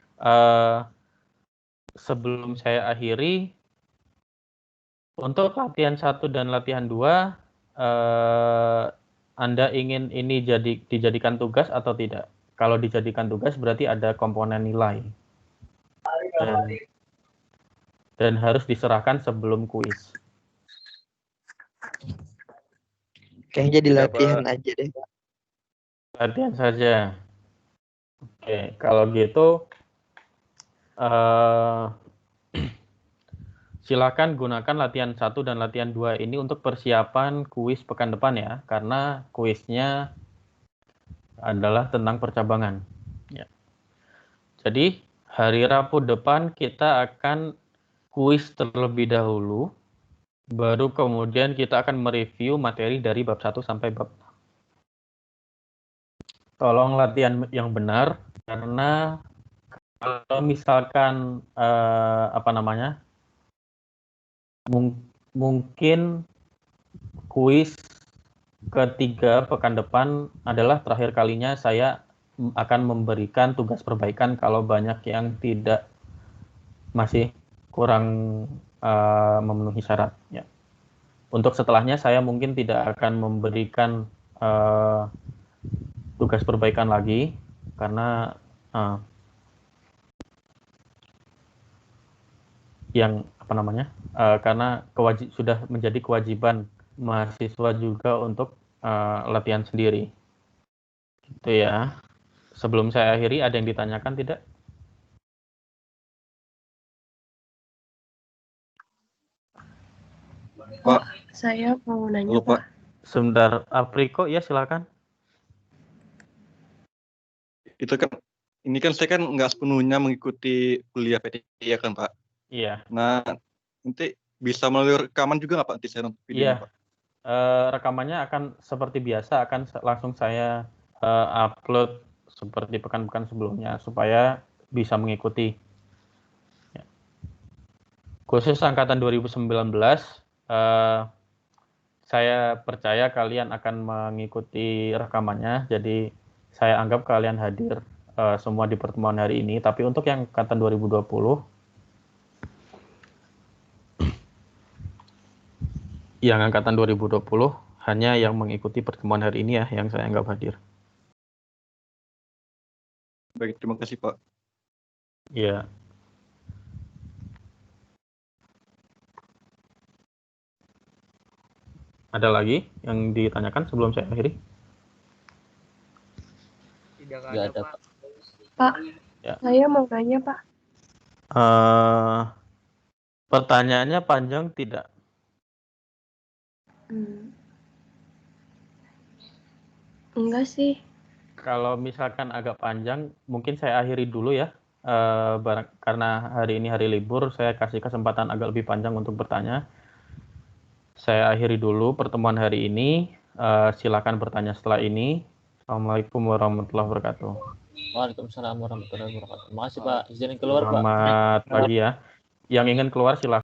Sebelum saya akhiri, untuk latihan 1 dan latihan 2, Anda ingin ini dijadikan tugas atau tidak? Kalau dijadikan tugas berarti ada komponen nilai. Dan harus diserahkan sebelum kuis. Kayaknya jadi latihan aja deh, Pak. Latihan saja. Oke, kalau gitu silakan gunakan latihan 1 dan latihan 2 ini untuk persiapan kuis pekan depan ya, karena kuisnya adalah tentang percabangan. Ya. Jadi hari Rabu depan kita akan kuis terlebih dahulu, baru kemudian kita akan mereview materi dari bab 1 sampai bab 6. Tolong latihan yang benar, karena kalau misalkan mungkin kuis ketiga pekan depan adalah terakhir kalinya saya akan memberikan tugas perbaikan kalau banyak yang masih kurang memenuhi syarat. Ya. Untuk setelahnya saya mungkin tidak akan memberikan tugas perbaikan lagi karena yang karena sudah menjadi kewajiban mahasiswa juga untuk latihan sendiri. Gitu ya. Sebelum saya akhiri, ada yang ditanyakan tidak? Pak, saya mau nanya, Pak. Sebentar, Apriko, ya silakan. Itu kan, ini kan saya kan nggak sepenuhnya mengikuti kuliah PTIA kan, Pak? Iya. Nah, nanti bisa melalui rekaman juga nggak Pak? Nanti saya nonton videonya, Iya. Pak. Rekamannya akan seperti biasa, akan langsung saya upload seperti pekan-pekan sebelumnya, supaya bisa mengikuti. Ya. Khusus angkatan 2019, saya percaya kalian akan mengikuti rekamannya, jadi saya anggap kalian hadir semua di pertemuan hari ini. Tapi untuk yang angkatan 2020, yang angkatan 2020 hanya yang mengikuti pertemuan hari ini ya, yang saya anggap hadir. Baik, terima kasih Pak. Iya. Ada lagi yang ditanyakan sebelum saya akhiri? Tidak Nggak ada, Pak. Pak, Ya. saya mau nanya, Pak. Pertanyaannya panjang tidak? Enggak sih. Kalau misalkan agak panjang, mungkin saya akhiri dulu ya. Karena hari ini hari libur, saya kasih kesempatan agak lebih panjang untuk bertanya. Saya akhiri dulu pertemuan hari ini. Silakan bertanya setelah ini. Assalamualaikum warahmatullahi wabarakatuh. Waalaikumsalam warahmatullahi wabarakatuh. Makasih Pak, izin keluar Pak. Selamat pagi ya. Yang ingin keluar silakan.